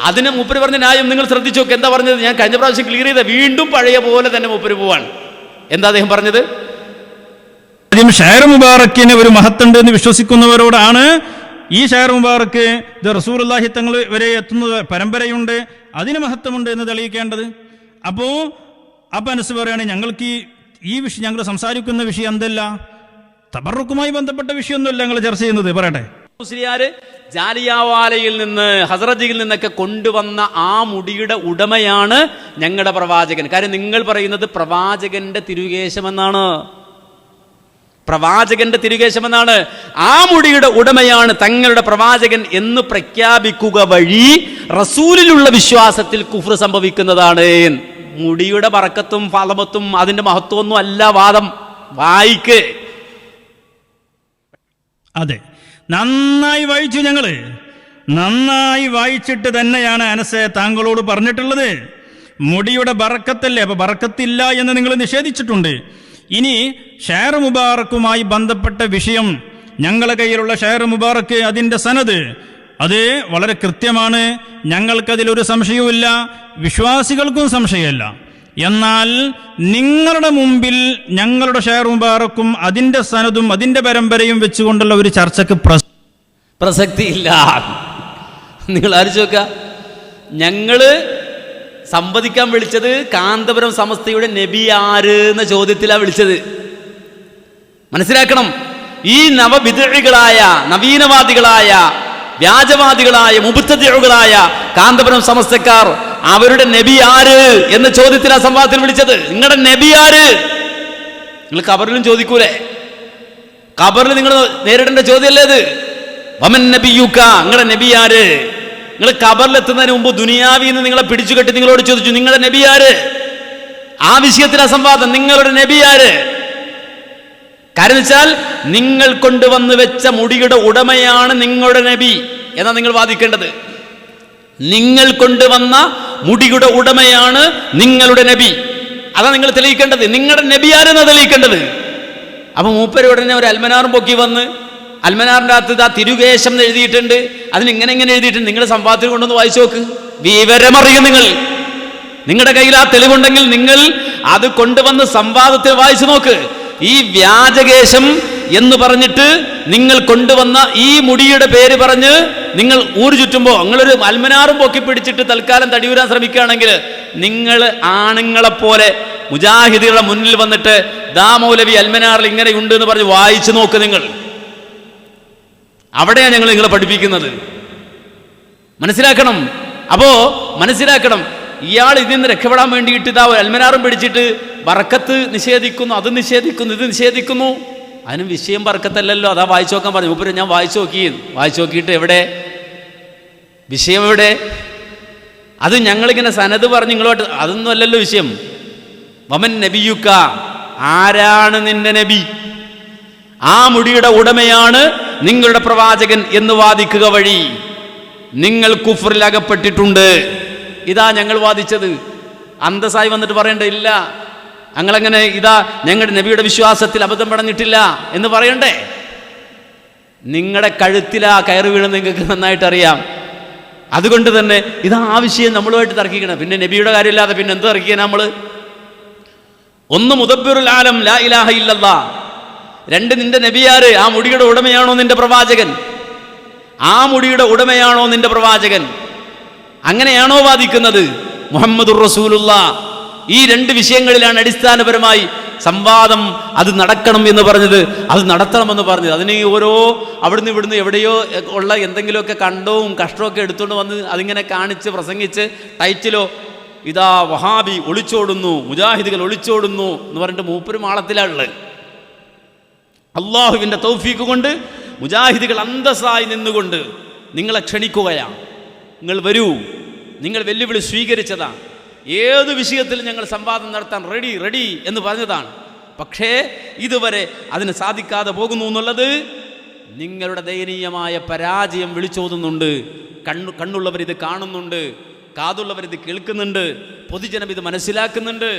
അതിന് മൂപ്പര് പറഞ്ഞ ന്യായം നിങ്ങൾ ശ്രദ്ധിച്ചു നോക്ക്. എന്താ പറഞ്ഞത്? ഞാൻ കഴിഞ്ഞ പ്രാവശ്യം ക്ലിയർ ചെയ്ത, വീണ്ടും പഴയ പോലെ തന്നെ മൂപ്പര് പോവാണ്. എന്താ അദ്ദേഹം പറഞ്ഞത്? ആദ്യം ഷഹർ മുബാറക്കിന് ഒരു മഹത്തുണ്ട് എന്ന് വിശ്വസിക്കുന്നവരോടാണ് ഈ ഷഹർ മുബാറക്ക് ഇത് റസൂലുള്ളാഹി തങ്ങൾ വരെ എത്തുന്ന പരമ്പരയുണ്ട്, അതിന് മഹത്വമുണ്ട് എന്ന് തെളിയിക്കേണ്ടത്. അപ്പോൾ അനസ് പറയാണ്, ഞങ്ങൾക്ക് ഈ വിഷയം, ഞങ്ങൾ സംസാരിക്കുന്ന വിഷയം എന്തല്ല, തബറുക്കുമായി ബന്ധപ്പെട്ട വിഷയമൊന്നുമല്ല ഞങ്ങൾ ചർച്ച ചെയ്യുന്നത്. പറയട്ടെ, മുസ്ലിയാര് ജാലിയാവാലയിൽ നിന്ന്, ഹസ്രജിയിൽ നിന്നൊക്കെ കൊണ്ടുവന്ന ആ മുടിയുടെ ഉടമയാണ് ഞങ്ങളുടെ പ്രവാചകൻ. കാര്യം നിങ്ങൾ പറയുന്നത് പ്രവാചകന്റെ തിരുകേശമെന്നാണ്. ആ മുടിയുടെ ഉടമയാണ് തങ്ങളുടെ പ്രവാചകൻ എന്ന് പ്രഖ്യാപിക്കുക വഴി റസൂലിലുള്ള വിശ്വാസത്തിൽ കുഫ്ർ സംഭവിക്കുന്നതാണ്. മുടിയുടെ ബറക്കത്തും ഫലമത്തും അതിന്റെ മഹത്വമൊന്നും അല്ല വാദം. വായിക്ക്. അതെ, നന്നായി വായിച്ചു. ഞങ്ങള് നന്നായി വായിച്ചിട്ട് തന്നെയാണ് അനസെ താങ്കളോട് പറഞ്ഞിട്ടുള്ളത്. മുടിയുടെ ബറക്കത്തല്ലേ, അപ്പൊ ബറക്കത്തില്ല എന്ന് നിങ്ങൾ നിഷേധിച്ചിട്ടുണ്ട്. ഇനി ഷഹർ മുബാറക്കുമായി ബന്ധപ്പെട്ട വിഷയം, ഞങ്ങളുടെ കയ്യിലുള്ള ഷഹർ മുബാറക്ക്, അതിന്റെ സനദ് അത് വളരെ കൃത്യമാണ്. ഞങ്ങൾക്കതിലൊരു സംശയവുമില്ല, വിശ്വാസികൾക്കും സംശയമില്ല. എന്നാൽ നിങ്ങളുടെ മുമ്പിൽ ഞങ്ങളുടെ ഷഹർ മുബാറക്കും അതിന്റെ സനദും അതിന്റെ പരമ്പരയും വെച്ചുകൊണ്ടുള്ള ഒരു ചർച്ചക്ക് പ്രസക്തിയില്ല. നിങ്ങൾ ആലോചിച്ച് നോക്കുക, ഞങ്ങള് സംവദിക്കാൻ വിളിച്ചത് കാന്തപുരം സമസ്തയുടെ നബി ആര് എന്ന ചോദ്യത്തിലാണ് വിളിച്ചത്. മനസ്സിലാക്കണം. ഈ നവബിദ്അകളായ, നവീനവാദികളായ, വ്യാജവാദികളായ, മുബ്തദിഉകളായ കാന്തപുരം സമസ്തക്കാർ അവരുടെ നബി ആര് എന്ന ചോദ്യത്തിലാണ് സംവാദത്തിൽ വിളിച്ചത്. നിങ്ങളുടെ നബി ആര്? നിങ്ങൾ ഖബറിലും ചോദിക്കൂലേ? ഖബറിൽ നിങ്ങൾ നേരിടേണ്ട ചോദ്യമല്ലേ ഇത്? വമൻ നബിയുക, നിങ്ങളുടെ നബി ആര്? നിങ്ങൾ ഖബറിലെത്തുന്നതിന് മുമ്പ് ദുനിയാവിൽ നിന്ന് നിങ്ങളെ പിടിച്ചു കെട്ടി നിങ്ങളോട് ചോദിച്ചു, നിങ്ങളുടെ നബി ആര്? ആ വിഷയത്തിലാ സംവാദം. നിങ്ങളുടെ നബി ആര്? കാരണം വെച്ചാൽ നിങ്ങൾ കൊണ്ടുവന്ന് വെച്ച മുടിയുടെ ഉടമയാണ് നിങ്ങളുടെ നബി എന്നാ നിങ്ങൾ വാദിക്കേണ്ടത്. നിങ്ങൾ കൊണ്ടുവന്ന മുടിയുടെ ഉടമയാണ് നിങ്ങളുടെ നബി, അതാ നിങ്ങൾ തെളിയിക്കേണ്ടത്. നിങ്ങളുടെ നബി ആരെന്നാ തെളിയിക്കേണ്ടത്. അപ്പൊ മൂപ്പര് ഉടനെ ഒരു അൽമനാറും പൊക്കി വന്ന്, അൽമനാറിൻ്റെ അകത്ത് ഇതാ തിരുകേശം എഴുതിയിട്ടുണ്ട്, അതിനിങ്ങനെ എഴുതിയിട്ടുണ്ട്. നിങ്ങൾ സംവാദത്തിൽ കൊണ്ടൊന്ന് വായിച്ചു നോക്ക്, വിവരമറിയും. നിങ്ങളുടെ കയ്യിൽ ആ തെളിവുണ്ടെങ്കിൽ നിങ്ങൾ അത് കൊണ്ടുവന്ന് സംവാദത്തിൽ വായിച്ചു നോക്ക്. ഈ വ്യാജകേശം എന്ന് പറഞ്ഞിട്ട് നിങ്ങൾ കൊണ്ടുവന്ന ഈ മുടിയുടെ പേര് പറഞ്ഞ് നിങ്ങൾ ഊരു ചുറ്റുമ്പോൾ നിങ്ങളൊരു അൽമനാറും പൊക്കി പിടിച്ചിട്ട് തൽക്കാലം തടിയൂരാൻ ശ്രമിക്കുകയാണെങ്കിൽ നിങ്ങൾ ആണുങ്ങളെപ്പോലെ മുജാഹിദുകളുടെ മുന്നിൽ വന്നിട്ട് ദാ മൗലവി അൽമനാറിൽ ഇങ്ങനെയുണ്ട് എന്ന് പറഞ്ഞ് വായിച്ചു നോക്ക്. നിങ്ങൾ അവിടെയാണ് ഞങ്ങൾ നിങ്ങളെ പഠിപ്പിക്കുന്നത്. മനസ്സിലാക്കണം. അപ്പോ മനസ്സിലാക്കണം, ഇയാൾ ഇതിൽ നിന്ന് രക്ഷപ്പെടാൻ വേണ്ടിയിട്ട് ഇതാ അൽമനാറും പിടിച്ചിട്ട് ബർക്കത്ത് നിഷേധിക്കുന്നു, അത് നിഷേധിക്കുന്നു, ഇത് നിഷേധിക്കുന്നു. അതിനും വിഷയം ബർക്കത്തല്ലല്ലോ, അതാ വായിച്ചു നോക്കാൻ പറഞ്ഞു. മൂപ്പര് ഞാൻ വായിച്ചു നോക്കിയിട്ട് എവിടെ വിഷയം? എവിടെ? അത് ഞങ്ങളിങ്ങനെ സനത് പറഞ്ഞ് നിങ്ങളോട്ട്, അതൊന്നും അല്ലല്ലോ വിഷയം. വമൻ നബിയുക്ക, ആരാണ് നിന്റെ നബി? ആ മുടിയുടെ ഉടമയാണ് നിങ്ങളുടെ പ്രവാചകൻ എന്ന് വാദിക്കുക വഴി നിങ്ങൾ കുഫറിൽ അകപ്പെട്ടിട്ടുണ്ട്. ഇതാ ഞങ്ങൾ വാദിച്ചത്. അന്തസ്സായി വന്നിട്ട് പറയണ്ട, ഇല്ല ഞങ്ങളങ്ങനെ ഇതാ ഞങ്ങളുടെ നബിയുടെ വിശ്വാസത്തിൽ അബദ്ധം പടഞ്ഞിട്ടില്ല എന്ന് പറയണ്ടേ? നിങ്ങളുടെ കഴുത്തിലാ കയറ് വീണെന്ന് നിങ്ങൾക്ക് നന്നായിട്ട് അറിയാം. അതുകൊണ്ട് തന്നെ ഇതാ ആ വിഷയം നമ്മളുമായിട്ട് തർക്കിക്കണം. പിന്നെ നബിയുടെ കാര്യമില്ലാതെ പിന്നെ എന്ത് തർക്കിക്കാൻ നമ്മൾ? ഒന്ന് മുദബ്ബിറുൽ ആലം ലാ ഇലാഹ ഇല്ലല്ലാ, രണ്ട് നിന്റെ നബിയാര്? ആ മുടിയുടെ ഉടമയാണോ നിന്റെ പ്രവാചകൻ? ആ മുടിയുടെ ഉടമയാണോ നിന്റെ പ്രവാചകൻ? അങ്ങനെയാണോ വാദിക്കുന്നത്? മുഹമ്മദുർ റസൂലുള്ളാഹ്. ഈ രണ്ട് വിഷയങ്ങളിലാണ് അടിസ്ഥാനപരമായി സംവാദം അത് നടക്കണം എന്ന് പറഞ്ഞത്, അത് നടത്തണമെന്ന് പറഞ്ഞത്. അതിന് ഓരോ അവിടുന്ന് ഇവിടുന്ന് എവിടെയോ ഉള്ള എന്തെങ്കിലുമൊക്കെ കണ്ടവും കഷ്ടമൊക്കെ എടുത്തുകൊണ്ട് വന്ന് അതിങ്ങനെ കാണിച്ച് പ്രസംഗിച്ച് ടൈറ്റിലോ ഇതാ വഹാബി ഒളിച്ചോടുന്നു, മുജാഹിദുകൾ ഒളിച്ചോടുന്നു എന്ന് പറഞ്ഞിട്ട് മൂപ്പരും ആളത്തിലാണുള്ളത്. അള്ളാഹുവിൻ്റെ തൗഫീക്ക് കൊണ്ട് മുജാഹിദുകൾ അന്തസ്സായി നിന്നുകൊണ്ട് നിങ്ങളെ ക്ഷണിക്കുകയാണ്. നിങ്ങൾ വരൂ, നിങ്ങൾ വെല്ലുവിളി സ്വീകരിച്ചതാണ്. ഏത് വിഷയത്തിൽ ഞങ്ങൾ സംവാദം നടത്താൻ റെഡി എന്ന് പറഞ്ഞതാണ്. പക്ഷേ ഇതുവരെ അതിന് സാധിക്കാതെ പോകുന്നു എന്നുള്ളത് നിങ്ങളുടെ ദയനീയമായ പരാജയം വിളിച്ചോതുന്നുണ്ട്. കണ്ണുള്ളവരിത് കാണുന്നുണ്ട്, കാതുള്ളവരിത് കേൾക്കുന്നുണ്ട്, പൊതുജനം ഇത് മനസ്സിലാക്കുന്നുണ്ട്.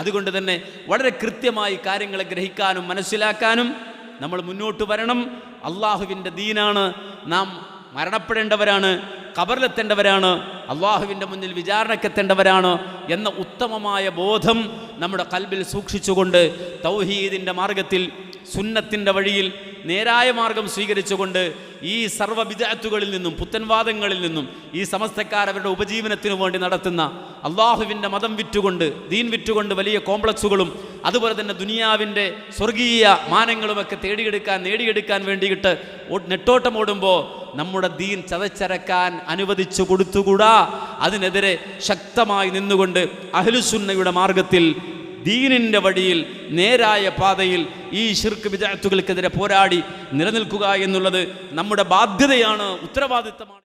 അതുകൊണ്ട് തന്നെ വളരെ കൃത്യമായി കാര്യങ്ങളെ ഗ്രഹിക്കാനും മനസ്സിലാക്കാനും നമ്മൾ മുന്നോട്ട് വരണം. അള്ളാഹുവിൻ്റെ ദീനാണ്, നാം മരണപ്പെടേണ്ടവരാണ്, ഖബറിലെത്തേണ്ടവരാണ്, അള്ളാഹുവിൻ്റെ മുന്നിൽ വിചാരണക്കെത്തേണ്ടവരാണ് എന്ന ഉത്തമമായ ബോധം നമ്മുടെ കൽബിൽ സൂക്ഷിച്ചുകൊണ്ട് തൗഹീദിൻ്റെ മാർഗത്തിൽ സുന്നത്തിൻ്റെ വഴിയിൽ നേരായ മാർഗം സ്വീകരിച്ചുകൊണ്ട് ഈ സർവ്വ ബിദ്അത്തുകളിൽ നിന്നും പുത്തൻവാദങ്ങളിൽ നിന്നും ഈ സമസ്തക്കാരവരുടെ ഉപജീവനത്തിനു വേണ്ടി നടത്തുന്ന അള്ളാഹുവിൻ്റെ മതം വിറ്റുകൊണ്ട് ദീൻ വിറ്റുകൊണ്ട് വലിയ കോംപ്ലക്സുകളും അതുപോലെ തന്നെ ദുനിയാവിൻ്റെ സ്വർഗീയ മാനങ്ങളുമൊക്കെ നേടിയെടുക്കാൻ വേണ്ടിയിട്ട് നെട്ടോട്ടമോടുമ്പോൾ നമ്മുടെ ദീൻ ചതച്ചരക്കാൻ അനുവദിച്ചു കൊടുത്തുകൂടാ. അതിനെതിരെ ശക്തമായി നിന്നുകൊണ്ട് അഹ്ലുസുന്നയുടെ മാർഗത്തിൽ ദീനിൻ്റെ വഴിയിൽ നേരായ പാതയിൽ ഈ ശിർക്ക് ബിദ്അത്തുകൾക്കെതിരെ പോരാടി നിലനിൽക്കുക എന്നുള്ളത് നമ്മുടെ ബാധ്യതയാണ്, ഉത്തരവാദിത്തമാണ്.